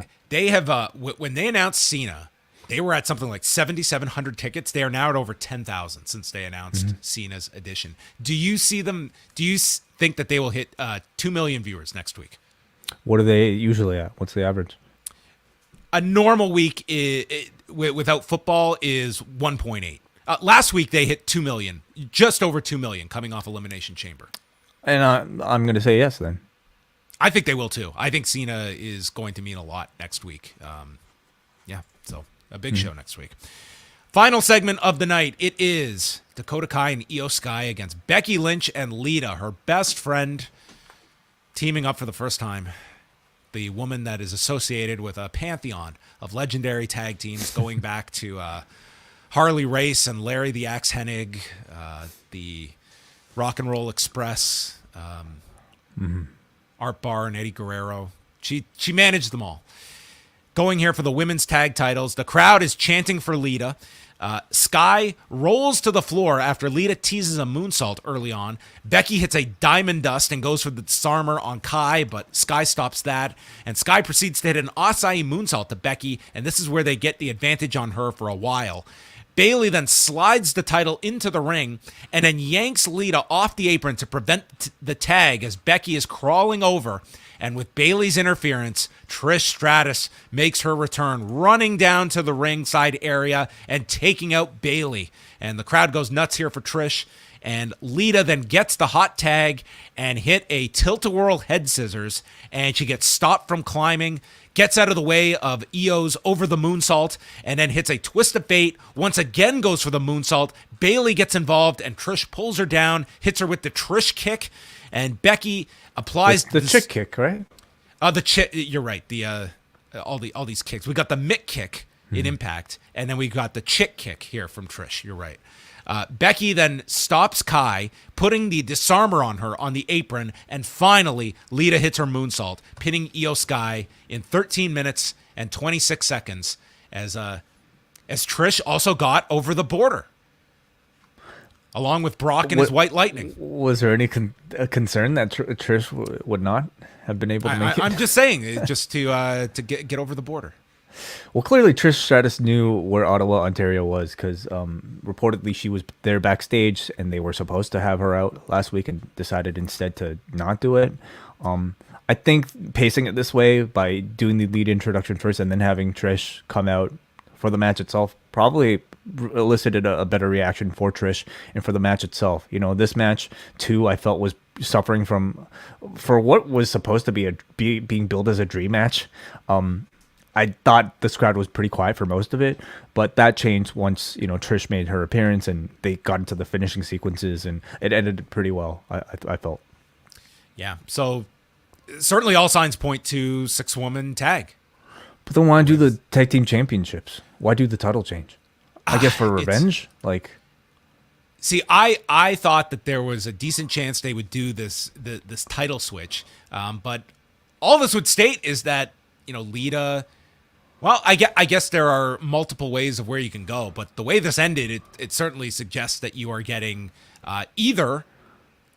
B: have when they announced Cena, they were at something like 7,700 tickets. They are now at over 10,000 since they announced Cena's edition. Do you see them? Do you think that they will hit 2 million viewers next week?
C: What are they usually at? What's the average?
B: A normal week without football is 1.8. Last week they hit 2 million, just over 2 million, coming off Elimination Chamber.
C: And I'm going to say yes then.
B: I think they will too. I think Cena is going to mean a lot next week. So a big show next week. Final segment of the night. It is Dakota Kai and Io Sky against Becky Lynch and Lita, her best friend, teaming up for the first time. The woman that is associated with a pantheon of legendary tag teams going back to Harley Race and Larry the Axe Hennig, the Rock and Roll Express, Art Barr and Eddie Guerrero. She managed them all. Going here for the women's tag titles. The crowd is chanting for Lita. Sky rolls to the floor after Lita teases a moonsault early on. Becky hits a diamond dust and goes for the disarmer on Kai, but Sky stops that. And Sky proceeds to hit an Asai moonsault to Becky, and this is where they get the advantage on her for a while. Bayley then slides the title into the ring and then yanks Lita off the apron to prevent the tag as Becky is crawling over. And with Bayley's interference, Trish Stratus makes her return, running down to the ringside area and taking out Bayley. And the crowd goes nuts here for Trish. And Lita then gets the hot tag and hit a tilt-a-whirl head scissors. And she gets stopped from climbing, gets out of the way of Io's over the moonsault, and then hits a twist of fate. Once again goes for the moonsault. Bayley gets involved, and Trish pulls her down, hits her with the Trish kick. And Becky applies
C: the chick kick, right?
B: The chick. You're right. The all these kicks. We got the Mick kick in Impact, and then we got the chick kick here from Trish. You're right. Becky then stops Kai, putting the disarmer on her on the apron, and finally Lita hits her moonsault, pinning Io Sky in 13 minutes and 26 seconds. As Trish also got over the border, along with Brock and his White Lightning.
C: Was there any concern that Trish would not have been able to make it?
B: I'm just saying, just to get over the border.
C: Well, clearly Trish Stratus knew where Ottawa, Ontario was because reportedly she was there backstage and they were supposed to have her out last week and decided instead to not do it. I think pacing it this way by doing the lead introduction first and then having Trish come out for the match itself probably elicited a better reaction for Trish and for the match itself. This match too, I felt was suffering for what was supposed to be being billed as a dream match. I thought this crowd was pretty quiet for most of it, but that changed once Trish made her appearance and they got into the finishing sequences, and it ended pretty well. I felt.
B: Yeah. So certainly all signs point to 6-woman tag.
C: But then why do the tag team championships? Why do the title change? I guess for revenge?
B: See, I thought that there was a decent chance they would do this title switch. But all this would state is that, Lita, well, I guess there are multiple ways of where you can go. But the way this ended, it certainly suggests that you are getting either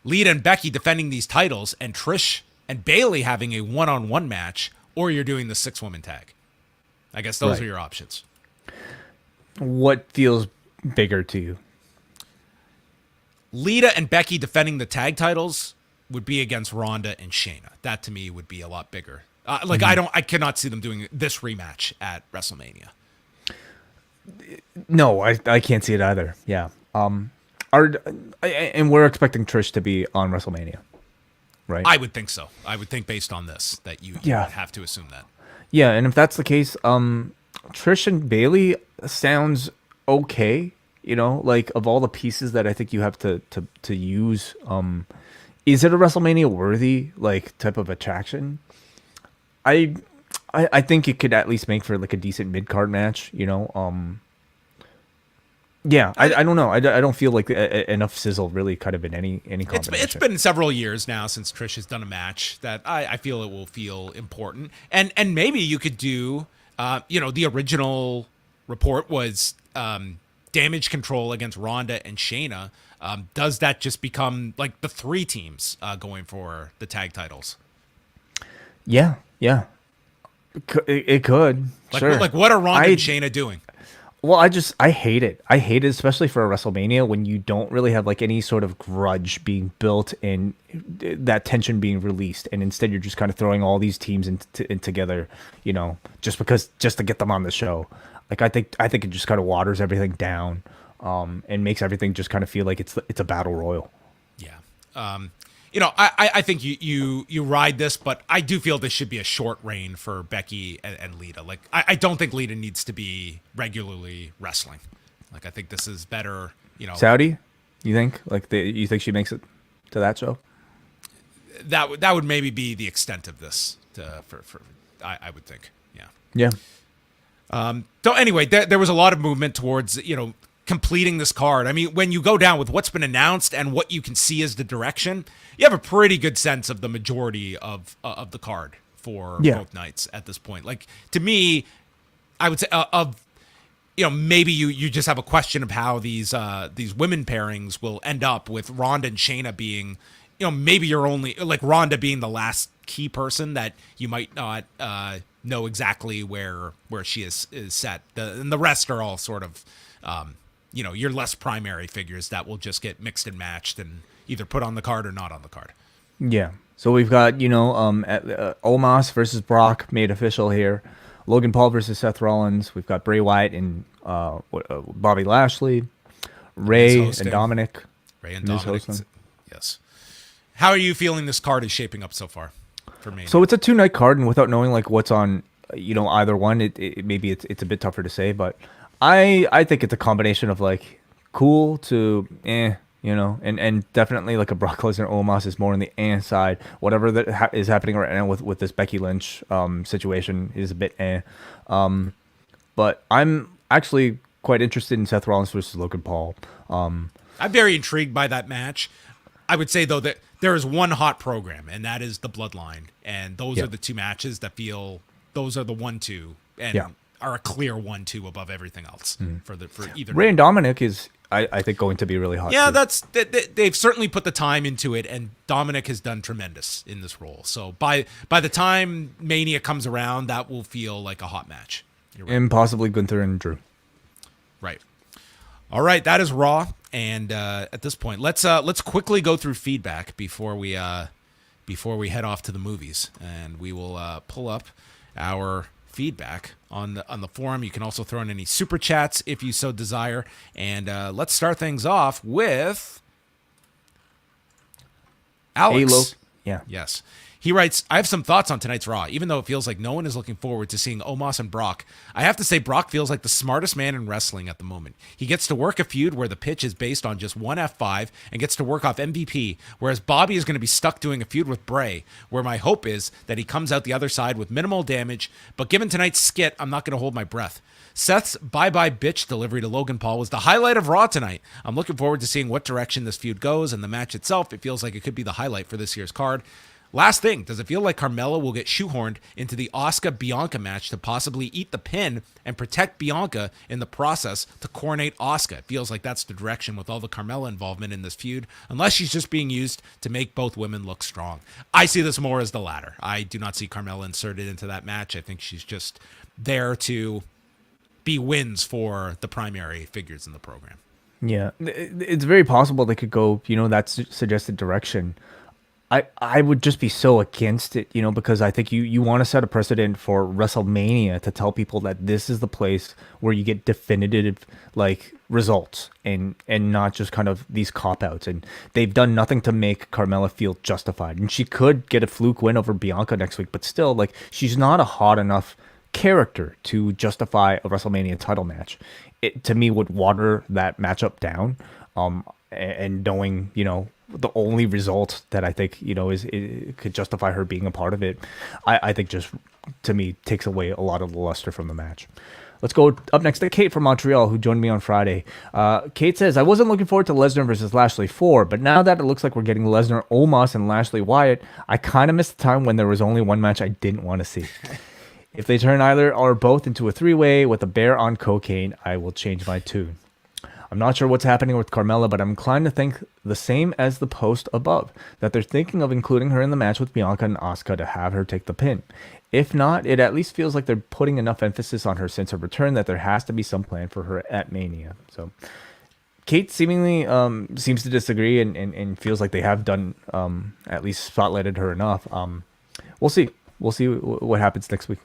B: Lita and Becky defending these titles and Trish and Bayley having a one-on-one match, or you're doing the 6-woman tag. I guess those are your options.
C: What feels bigger to you?
B: Lita and Becky defending the tag titles would be against Ronda and Shayna. That to me would be a lot bigger. I cannot see them doing this rematch at WrestleMania.
C: No, I can't see it either. Yeah. And we're expecting Trish to be on WrestleMania, right?
B: I would think so. I would think based on this that you would have to assume that.
C: Yeah, and if that's the case, Trish and Bayley sounds okay. Of all the pieces that I think you have to use, is it a WrestleMania worthy type of attraction? I I think it could at least make for like a decent mid card match. Yeah, I don't know. I don't feel like enough sizzle really kind of in any combination.
B: It's been several years now since Trish has done a match that I feel it will feel important. And maybe you could do, the original report was Damage CTRL against Ronda and Shayna. Does that just become like the three teams going for the tag titles?
C: Yeah. It could. Sure.
B: Like what are Ronda and Shayna doing?
C: Well, I hate it. I hate it, especially for a WrestleMania when you don't really have like any sort of grudge being built and that tension being released, and instead you're just kind of throwing all these teams in together, just to get them on the show. Like I think it just kind of waters everything down, and makes everything just kind of feel like it's a battle royal.
B: Yeah. I think you ride this, but I do feel this should be a short reign for Becky and Lita. Like, I don't think Lita needs to be regularly wrestling. Like, I think this is better,
C: Saudi, you think? You think she makes it to that show?
B: That would maybe be the extent of this, I would think. Yeah.
C: Yeah.
B: So anyway, there was a lot of movement towards, completing this card. I mean, when you go down with what's been announced and what you can see as the direction, you have a pretty good sense of the majority of the card for both nights at this point. Like, to me, I would say maybe you just have a question of how these women pairings will end up, with Ronda and Shayna being, maybe you're only like Ronda being the last key person that you might not know exactly where she is set. And the rest are all sort of your less primary figures that will just get mixed and matched and either put on the card or not on the card.
C: Yeah. So we've got, Omos versus Brock made official here. Logan Paul versus Seth Rollins. We've got Bray Wyatt and Bobby Lashley. Ray and Dominic.
B: Ray and Dominic. Yes. How are you feeling this card is shaping up so far for me?
C: So it's a 2-night card, and without knowing like what's on, either one, it maybe it's a bit tougher to say, but I think it's a combination of like cool to and definitely like a Brock Lesnar Omos is more on the side. Whatever that is happening right now with this Becky Lynch situation is a bit but I'm actually quite interested in Seth Rollins versus Logan Paul.
B: I'm very intrigued by that match. I would say though that there is one hot program, and that is the Bloodline, and those are the two matches that feel those are the 1-2 and are a clear 1-2 above everything else for either.
C: Ray and Dominic is, I think, going to be really hot.
B: Yeah, too. They've certainly put the time into it, and Dominic has done tremendous in this role. So by the time Mania comes around, that will feel like a hot match.
C: Right. And possibly Gunther and Drew.
B: Right. All right, that is Raw, and at this point, let's quickly go through feedback before we head off to the movies, and we will pull up our feedback on the forum. You can also throw in any super chats if you so desire, and let's start things off with Alex.
C: Halo. Yeah.
B: Yes. He writes, I have some thoughts on tonight's Raw. Even though it feels like no one is looking forward to seeing Omos and Brock, I have to say Brock feels like the smartest man in wrestling at the moment. He gets to work a feud where the pitch is based on just one F5 and gets to work off MVP, whereas Bobby is going to be stuck doing a feud with Bray, where my hope is that he comes out the other side with minimal damage, but given tonight's skit, I'm not going to hold my breath. Seth's bye-bye bitch delivery to Logan Paul was the highlight of Raw tonight. I'm looking forward to seeing what direction this feud goes, and the match itself, it feels like it could be the highlight for this year's card. Last thing, does it feel like Carmella will get shoehorned into the Asuka-Bianca match to possibly eat the pin and protect Bianca in the process to coronate Asuka? It feels like that's the direction with all the Carmella involvement in this feud, unless she's just being used to make both women look strong. I see this more as the latter. I do not see Carmella inserted into that match. I think she's just there to be wins for the primary figures in the program.
C: Yeah, it's very possible they could go, that suggested direction. I would just be so against it, because I think you want to set a precedent for WrestleMania to tell people that this is the place where you get definitive results and not just kind of these cop-outs. And they've done nothing to make Carmella feel justified. And she could get a fluke win over Bianca next week, but still, she's not a hot enough character to justify a WrestleMania title match. It, to me, would water that matchup down. And knowing, the only result that I think, it could justify her being a part of it, I think just, to me, takes away a lot of the luster from the match. Let's go up next to Kate from Montreal, who joined me on Friday. Kate says, I wasn't looking forward to Lesnar versus Lashley 4, but now that it looks like we're getting Lesnar, Omos, and Lashley Wyatt, I kind of missed the time when there was only one match I didn't want to see. If they turn either or both into a three-way with a bear on cocaine, I will change my tune. I'm not sure what's happening with Carmella, but I'm inclined to think the same as the post above, that they're thinking of including her in the match with Bianca and Asuka to have her take the pin. If not, it at least feels like they're putting enough emphasis on her since her return that there has to be some plan for her at Mania. So Kate seemingly seems to disagree and feels like they have done at least spotlighted her enough. We'll see. We'll see what happens next week.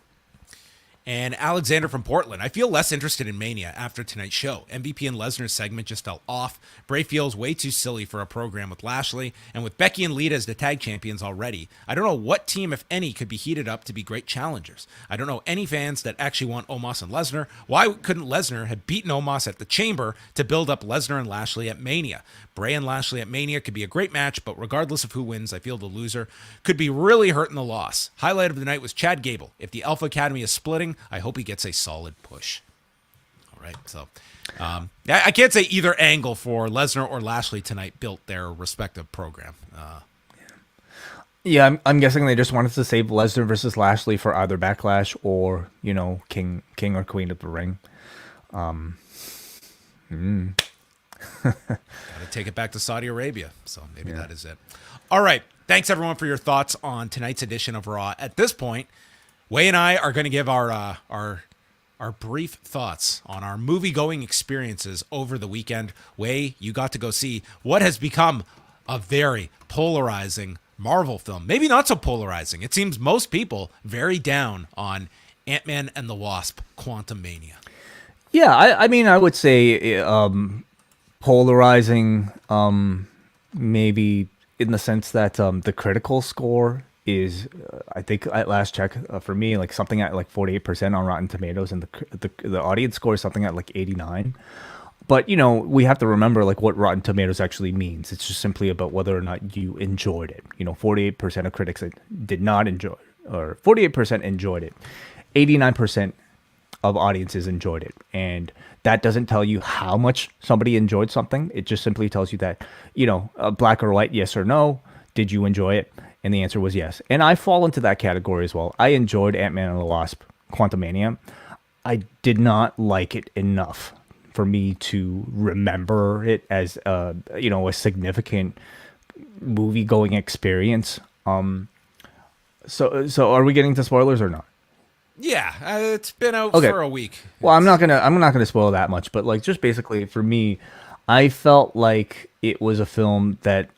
B: And Alexander from Portland, I feel less interested in Mania after tonight's show. MVP and Lesnar's segment just fell off. Bray feels way too silly for a program with Lashley, and with Becky and Lita as the tag champions already, I don't know what team, if any, could be heated up to be great challengers. I don't know any fans that actually want Omos and Lesnar. Why couldn't Lesnar have beaten Omos at the Chamber to build up Lesnar and Lashley at Mania? Bray and Lashley at Mania could be a great match, but regardless of who wins, I feel the loser could be really hurting the loss. Highlight of the night was Chad Gable. If the Alpha Academy is splitting, I hope he gets a solid push. All right, so I can't say either angle for Lesnar or Lashley tonight built their respective program.
C: Yeah, I'm guessing they just wanted to save Lesnar versus Lashley for either Backlash or, King or Queen of the Ring.
B: Gotta take it back to Saudi Arabia, so maybe that is it. All right, thanks everyone for your thoughts on tonight's edition of Raw. At this point, Wai and I are going to give our brief thoughts on our movie-going experiences over the weekend. Wai, you got to go see what has become a very polarizing Marvel film. Maybe not so polarizing. It seems most people very down on Ant-Man and the Wasp: Quantumania.
C: Yeah, I mean, I would say polarizing, maybe in the sense that the critical score is, I think at last check for me, like something at like 48% on Rotten Tomatoes, and the audience score is something at like 89. But, we have to remember like what Rotten Tomatoes actually means. It's just simply about whether or not you enjoyed it. 48% of critics did not enjoy, or 48% enjoyed it. 89% of audiences enjoyed it. And that doesn't tell you how much somebody enjoyed something. It just simply tells you that, black or white, yes or no. Did you enjoy it? And the answer was yes. And I fall into that category as well. I enjoyed Ant-Man and the Wasp: Quantumania. I did not like it enough for me to remember it as a significant movie-going experience. So are we getting to spoilers or not?
B: Yeah, it's been out for a week.
C: Well, I'm not gonna spoil that much, but like just basically for me, I felt like it was a film that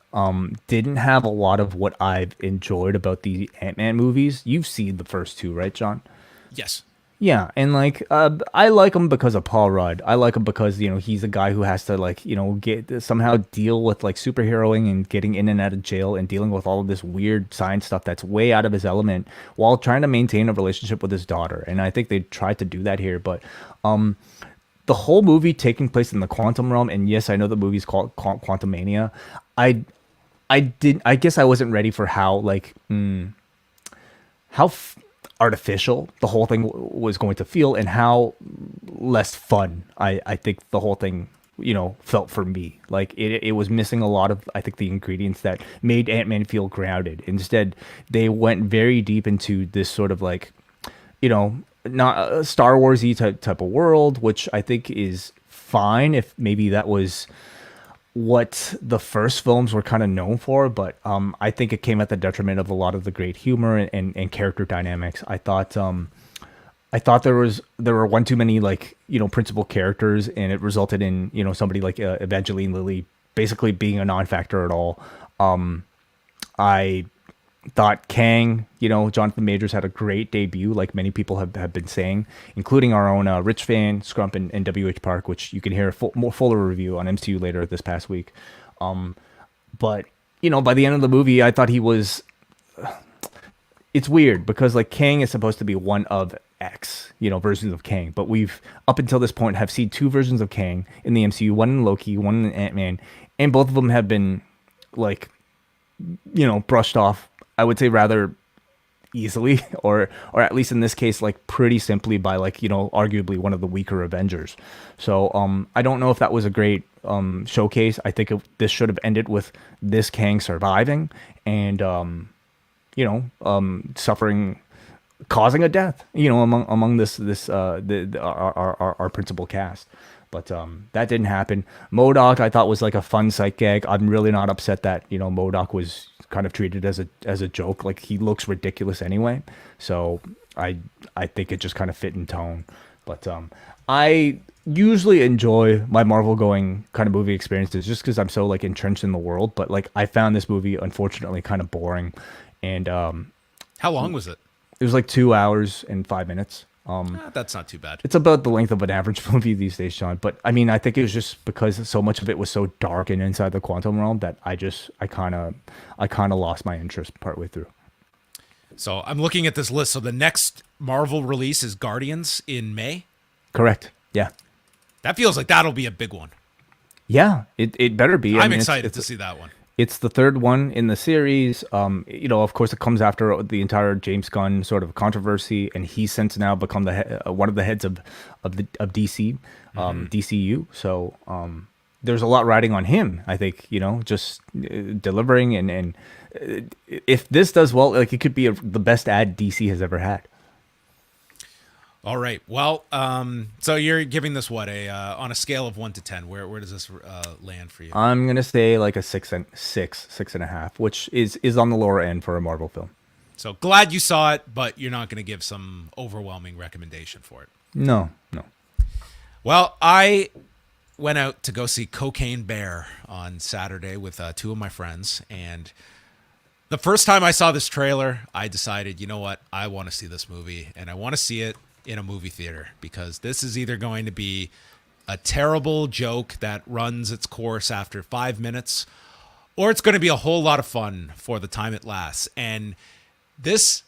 C: didn't have a lot of what I've enjoyed about the Ant-Man movies. You've seen the first two, right, John?
B: Yes.
C: Yeah, and like I like him because of Paul Rudd. I like him because he's a guy who has to get somehow deal with like superheroing and getting in and out of jail and dealing with all of this weird science stuff that's way out of his element while trying to maintain a relationship with his daughter. And I think they tried to do that here, but the whole movie taking place in the quantum realm, and yes, I know the movie's called Quantumania. I guess I wasn't ready for how artificial the whole thing was going to feel, and how less fun I think the whole thing felt for me. Like it was missing a lot of, I think, the ingredients that made Ant-Man feel grounded. Instead, they went very deep into this sort of like not a Star Wars-y type of world, which I think is fine if maybe that was what the first films were kind of known for, but I think it came at the detriment of a lot of the great humor and character dynamics. I thought there were one too many principal characters, and it resulted in somebody like Evangeline Lilly basically being a non-factor at all. I thought Kang, Jonathan Majors had a great debut, like many people have been saying, including our own Rich Fan, Scrump, and WH Park, which you can hear a fuller review on MCU later this past week. But, by the end of the movie, I thought he was... It's weird, because like Kang is supposed to be one of X, versions of Kang. But we've, up until this point, have seen two versions of Kang in the MCU, one in Loki, one in Ant-Man, and both of them have been like, brushed off, I would say, rather easily, or at least in this case, like, pretty simply by, like, arguably one of the weaker Avengers. So I don't know if that was a great showcase. I think this should have ended with this Kang surviving and suffering, causing a death, among our principal cast. But that didn't happen. MODOK, I thought, was like a fun sight gag. I'm really not upset that MODOK was kind of treated as a joke. Like, he looks ridiculous anyway. So I think it just kind of fit in tone. But I usually enjoy my Marvel going kind of movie experiences just because I'm so, like, entrenched in the world. But, like, I found this movie unfortunately kind of boring. And
B: how long was it?
C: It was like 2 hours and 5 minutes.
B: That's not too bad.
C: It's about the length of an average movie these days, Sean. But I mean, I think it was just because so much of it was so dark and inside the quantum realm that I kind of lost my interest partway through.
B: So I'm looking at this list. So the next Marvel release is Guardians in May.
C: Correct. Yeah.
B: That feels like that'll be a big one.
C: Yeah, it better be.
B: I'm excited to see that one.
C: It's the third one in the series. Of course, it comes after the entire James Gunn sort of controversy, and he's since now become one of the heads of DC, DCU. So there's a lot riding on him. I think just delivering, and if this does well, like, it could be the best ad DC has ever had.
B: All right. Well, so you're giving this what on a scale of 1 to 10? Where does this land for you?
C: I'm gonna say like a 6.5, which is on the lower end for a Marvel film.
B: So glad you saw it, but you're not gonna give some overwhelming recommendation for it.
C: No.
B: Well, I went out to go see Cocaine Bear on Saturday with two of my friends, and the first time I saw this trailer, I decided, you know what, I want to see this movie, and I want to see it in a movie theater, because this is either going to be a terrible joke that runs its course after 5 minutes, or it's going to be a whole lot of fun for the time it lasts. And this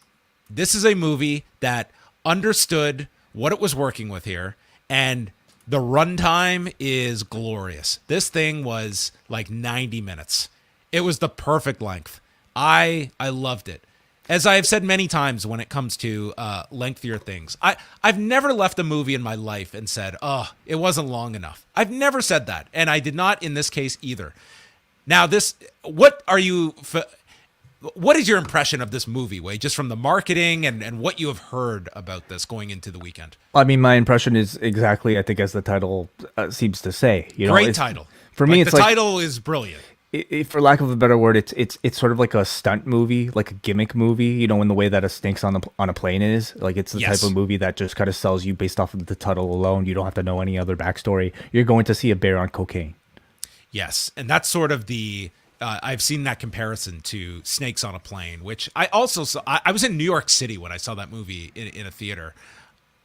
B: is a movie that understood what it was working with here, and the runtime is glorious. This thing was like 90 minutes. It was the perfect length. I loved it. As I have said many times when it comes to lengthier things, I've never left a movie in my life and said, oh, it wasn't long enough. I've never said that, and I did not in this case either. Now, what is your impression of this movie, Wade, just from the marketing and what you have heard about this going into the weekend?
C: I mean, my impression is exactly, I think, as the title seems to say.
B: Great title.
C: For me, it's
B: the title is brilliant.
C: For lack of a better word, it's sort of like a stunt movie, like a gimmick movie, in the way that a Snakes on a Plane is. Like, it's the type of movie that just kind of sells you based off of the title alone. You don't have to know any other backstory. You're going to see a bear on cocaine.
B: Yes, and that's sort of I've seen that comparison to Snakes on a Plane, which I also saw. I was in New York City when I saw that movie in a theater.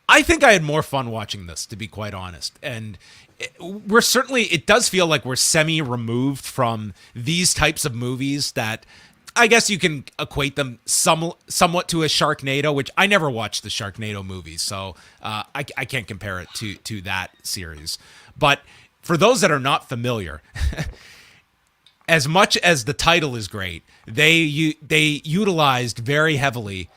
B: I think I had more fun watching this, to be quite honest. And it does feel like we're semi-removed from these types of movies that I guess you can equate them somewhat to a Sharknado, which I never watched the Sharknado movies, so I can't compare it to that series. But for those that are not familiar, as much as the title is great, they utilized very heavily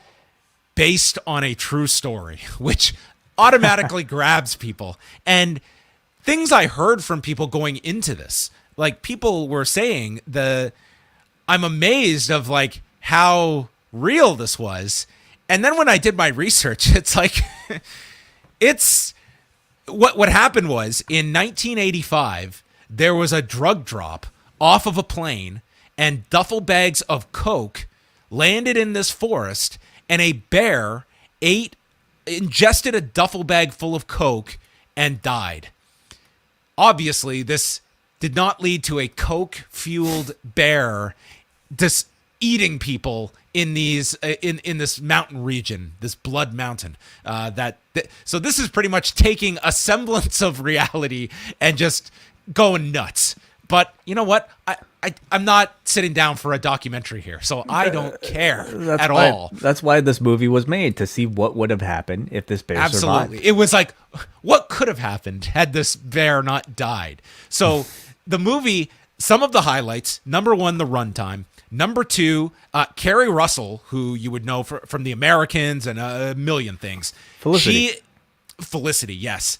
B: based on a true story, which automatically grabs people. And things I heard from people going into this, like, people were saying I'm amazed of like how real this was. And then when I did my research, it's like, what happened was in 1985, there was a drug drop off of a plane, and duffel bags of coke landed in this forest, and a bear ingested a duffel bag full of coke and died. Obviously, this did not lead to a coke-fueled bear just eating people in this mountain region, this Blood Mountain. So this is pretty much taking a semblance of reality and just going nuts. But you know what? I'm not sitting down for a documentary here, so I don't care at all.
C: That's why this movie was made, to see what would have happened if this bear survived.
B: It was like, what could have happened had this bear not died? So the movie, some of the highlights. Number one, the runtime. Number two, Kerry Russell, who you would know from The Americans and a million things. Felicity, yes.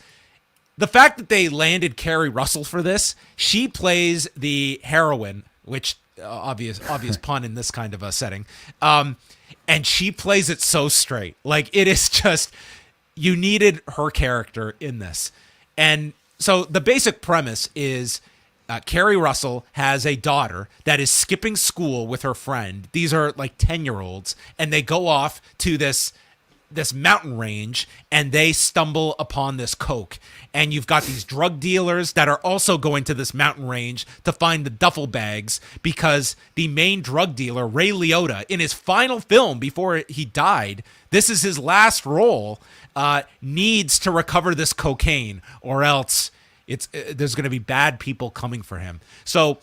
B: The fact that they landed Kerry Russell for this, she plays the heroine, which obvious pun in this kind of a setting, and she plays it so straight. Like, it is just, you needed her character in this. And so the basic premise is Kerry Russell has a daughter that is skipping school with her friend. These are like 10-year-olds, and they go off to this mountain range, and they stumble upon this coke. And you've got these drug dealers that are also going to this mountain range to find the duffel bags, because the main drug dealer, Ray Liotta, in his final film before he died, this is his last role, needs to recover this cocaine, or else there's going to be bad people coming for him. So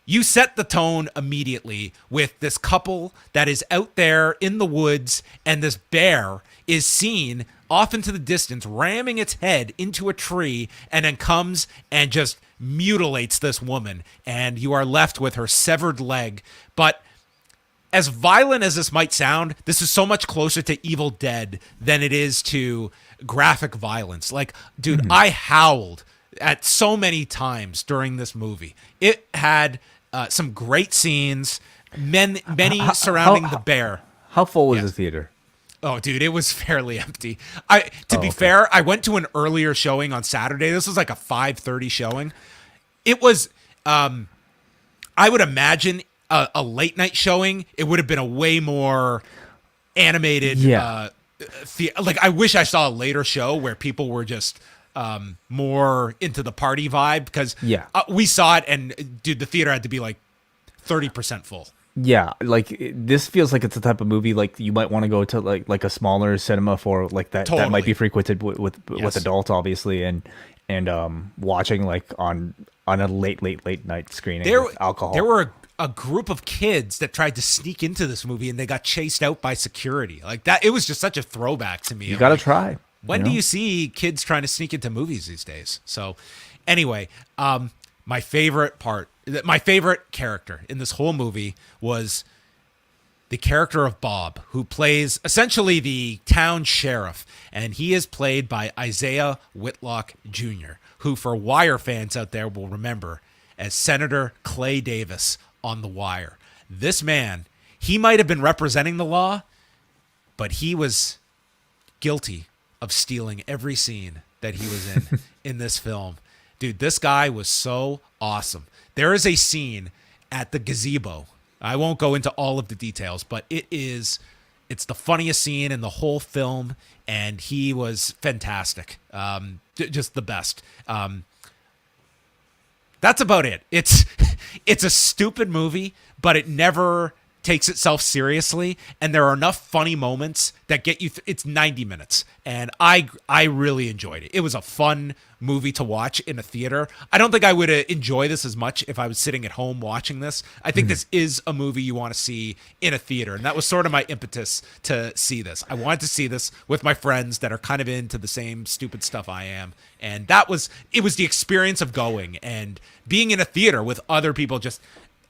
B: you set the tone immediately with this couple that is out there in the woods, and this bear is seen off into the distance ramming its head into a tree, and then comes and just mutilates this woman, and you are left with her severed leg. But as violent as this might sound, this is so much closer to Evil Dead than it is to graphic violence. Like, dude, I howled at so many times during this movie. It had some great scenes, many surrounding the bear.
C: How full was the theater?
B: Oh, dude, it was fairly empty. To be fair, I went to an earlier showing on Saturday. This was like a 5:30 showing. It was, I would imagine a late night showing, it would have been a way more animated. Yeah. Like, I wish I saw a later show where people were just more into the party vibe, because we saw it, and dude, the theater had to be like 30% full.
C: Yeah, like, this feels like it's the type of movie like you might want to go to like a smaller cinema for, like, that
B: Totally.
C: That might be frequented with adults, obviously, and watching like on a late night screening with alcohol.
B: There were a group of kids that tried to sneak into this movie, and they got chased out by security. Like, that, it was just such a throwback to me.
C: You got to try.
B: When do you see kids trying to sneak into movies these days? So anyway, my favorite character in this whole movie was the character of Bob, who plays essentially the town sheriff. And he is played by Isaiah Whitlock Jr., who, for Wire fans out there, will remember as Senator Clay Davis on The Wire. This man, he might have been representing the law, but he was guilty of stealing every scene that he was in this film. Dude, this guy was so awesome. There is a scene at the gazebo. I won't go into all of the details, but it's the funniest scene in the whole film, and he was fantastic. Just the best. That's about it. It's a stupid movie, but it never takes itself seriously, and there are enough funny moments that get you it's 90 minutes, and I really enjoyed it. It was a fun movie to watch in a theater. I don't think I would enjoy this as much if I was sitting at home watching this. I think this is a movie you want to see in a theater, and that was sort of my impetus to see this. I wanted to see this with my friends that are kind of into the same stupid stuff I am, and it was the experience of going and being in a theater with other people just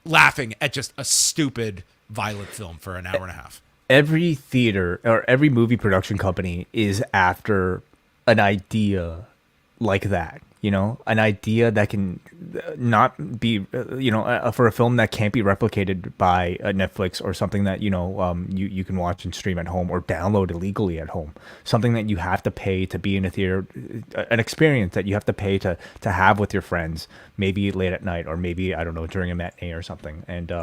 B: laughing at just a stupid violent film for an hour and a half.
C: Every theater or every movie production company is after an idea like that, an idea that can not be, for a film that can't be replicated by a Netflix or something that, you can watch and stream at home or download illegally at home, something that you have to pay to be in a theater, an experience that you have to pay to have with your friends, maybe late at night or maybe, I don't know, during a matinee or something. And,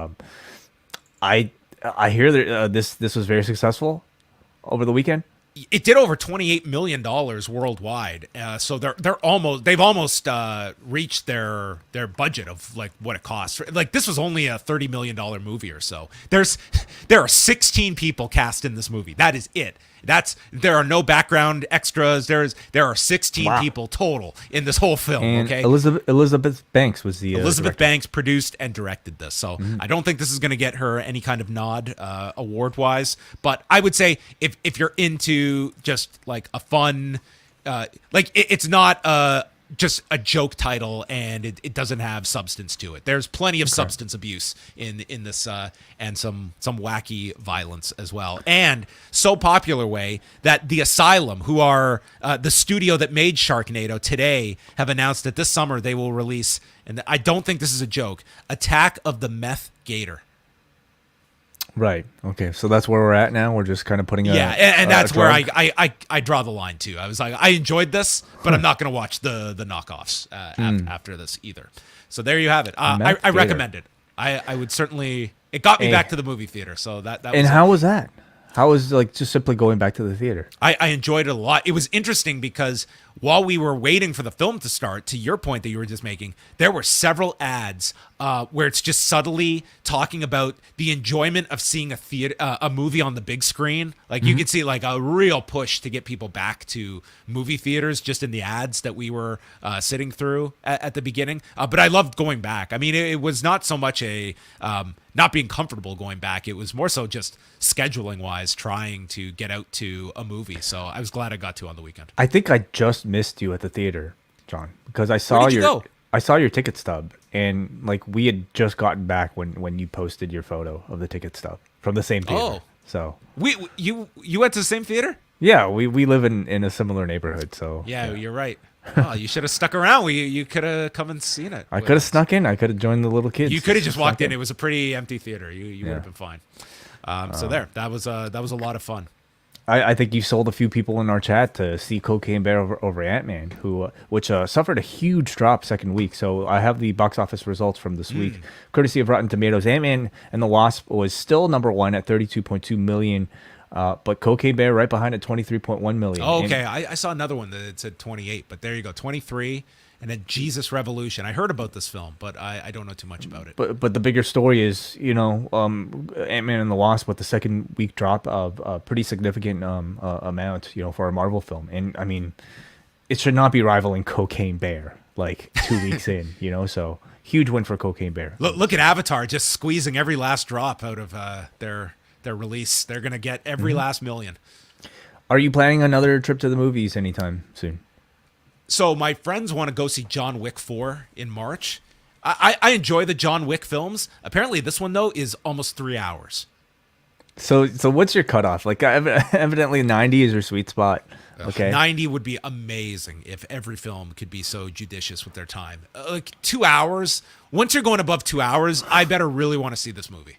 C: I hear that this was very successful over the weekend.
B: It did over $28 million worldwide. So they've almost reached their budget of like what it costs. Like, this was only a $30 million movie or so. There are 16 people cast in this movie. That is it. There are no background extras. There are 16 people total in this whole film.
C: And
B: okay,
C: Elizabeth Banks was the
B: Elizabeth
C: director.
B: Banks produced and directed this. So I don't think this is going to get her any kind of nod award wise. But I would say if you're into just like a fun, it's not a just a joke title and it doesn't have substance to it. There's plenty of substance abuse in this and some wacky violence as well. And so popular way that the Asylum, who are the studio that made Sharknado, today have announced that this summer they will release, and I don't think this is a joke, Attack of the Meth Gator.
C: Right. Okay. So that's where we're at now. We're just kind of putting
B: and that's where I draw the line too. I was like, I enjoyed this, but I'm not going to watch the knockoffs after this either. So there you have it. I recommend it. I would certainly. It got me back to the movie theater. So that was.
C: And how was that? How was just simply going back to the theater?
B: I enjoyed it a lot. It was interesting because while we were waiting for the film to start, to your point that you were just making, there were several ads where it's just subtly talking about the enjoyment of seeing a movie on the big screen. Like you could see like a real push to get people back to movie theaters just in the ads that we were sitting through at the beginning. But I loved going back. I mean, it was not so much a not being comfortable going back. It was more so just scheduling wise, trying to get out to a movie. So I was glad I got to on the weekend.
C: I think I just missed you at the theater, John, because I saw I saw your ticket stub, and like we had just gotten back when you posted your photo of the ticket stub from the same theater.
B: Oh,
C: so
B: you went to the same theater?
C: Yeah, we live in a similar neighborhood. So
B: yeah. You're right. Oh, you should have stuck around. You could have come and seen it.
C: I could have snuck in. I could have joined the little kids.
B: You could have just walked in. It was a pretty empty theater. You would have been fine. So there, that was a lot of fun.
C: I think you sold a few people in our chat to see Cocaine Bear over Ant-Man, which suffered a huge drop second week. So I have the box office results from this week, courtesy of Rotten Tomatoes. Ant-Man and the Wasp was still number one at 32.2 million. But Cocaine Bear right behind at 23.1 million.
B: Oh, okay. I saw another one that said 28, but there you go, 23, and then Jesus Revolution. I heard about this film, but I don't know too much about it.
C: But the bigger story is, Ant-Man and the Wasp with the second week drop of a pretty significant amount, for a Marvel film. And I mean, it should not be rivaling Cocaine Bear like 2 weeks in, so huge win for Cocaine Bear.
B: Look at Avatar just squeezing every last drop out of their release. They're going to get every last million.
C: Are you planning another trip to the movies anytime soon?
B: So my friends want to go see John Wick 4 in March. I enjoy the John Wick films. Apparently this one, though, is almost 3 hours.
C: So what's your cutoff? Like, evidently 90 is your sweet spot. Okay.
B: 90 would be amazing if every film could be so judicious with their time. Like 2 hours. Once you're going above 2 hours, I better really want to see this movie.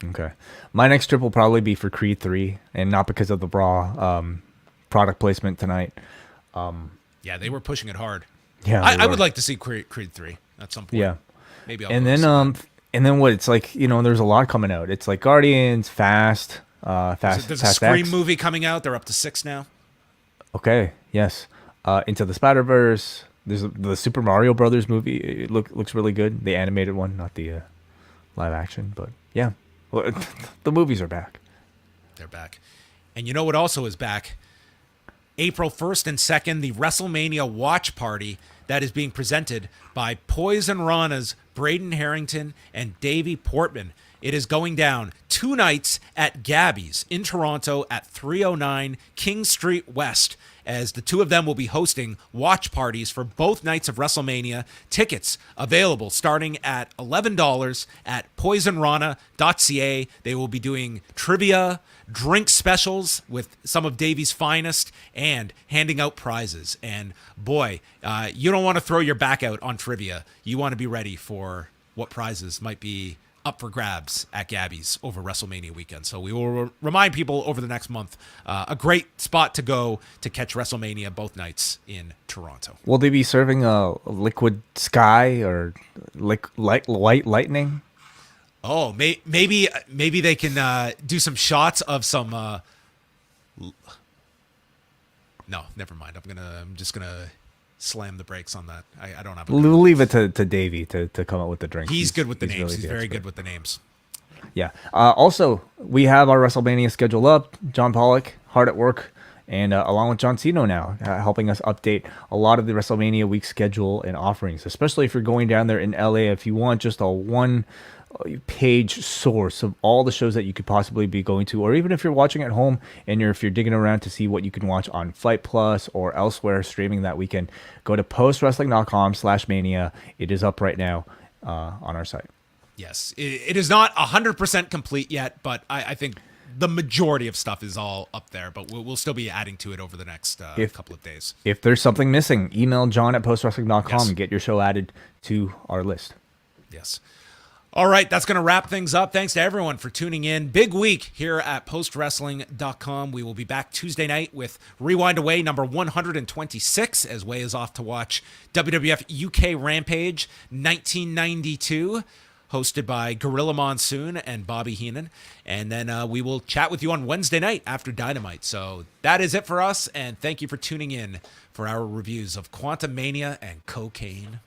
C: Okay. My next trip will probably be for Creed 3, and not because of the Raw product placement tonight.
B: Yeah, they were pushing it hard.
C: Yeah,
B: I would like to see Creed 3 at some point.
C: Yeah.
B: Maybe I'll
C: and then what? It's like, there's a lot coming out. It's like Guardians, Fast,
B: There's a Scream movie coming out. They're up to 6 now.
C: Okay, yes. Into the Spider-Verse. There's the Super Mario Brothers movie. It looks really good. The animated one, not the live action, but yeah. Well, the movies are back.
B: They're back. And you know what also is back? April 1st and 2nd, the WrestleMania watch party that is being presented by Poison Rana's Braden Harrington and Davey Portman. It is going down 2 nights at Gabby's in Toronto at 309 King Street West, as the two of them will be hosting watch parties for both nights of WrestleMania. Tickets available starting at $11 at poisonrana.ca. They will be doing trivia, drink specials with some of Davey's finest, and handing out prizes. And boy, you don't want to throw your back out on trivia. You want to be ready for what prizes might be up for grabs at Gabby's over WrestleMania weekend. So we will remind people over the next month, a great spot to go to catch WrestleMania both nights in Toronto.
C: Will they be serving a liquid sky or white lightning?
B: Oh, maybe they can do some shots of some. No, never mind. I'm just gonna slam the brakes on that. I don't have.
C: We'll leave it to Davey to come up with the drink.
B: He's good with the names.
C: Really
B: He's very good with the names.
C: Yeah. Also, we have our WrestleMania schedule up. John Pollock hard at work, and along with John Cena now, helping us update a lot of the WrestleMania week schedule and offerings. Especially if you're going down there in LA, if you want just a one page source of all the shows that you could possibly be going to, or even if you're watching at home and if you're digging around to see what you can watch on Fight Plus or elsewhere streaming that weekend, go to postwrestling.com/mania. It is up right now on our site.
B: Yes, it is not 100% complete yet, but I think the majority of stuff is all up there, but we'll still be adding to it over the next couple of days. If
C: there's something missing, email John at postwrestling.com
B: yes.
C: and get your show added to our list.
B: Yes. All right, that's going to wrap things up. Thanks to everyone for tuning in. Big week here at postwrestling.com. We will be back Tuesday night with Rewind Away number 126 as Way is off to watch WWF UK Rampage 1992, hosted by Gorilla Monsoon and Bobby Heenan. And then we will chat with you on Wednesday night after Dynamite. So that is it for us, and thank you for tuning in for our reviews of Quantumania and Cocaine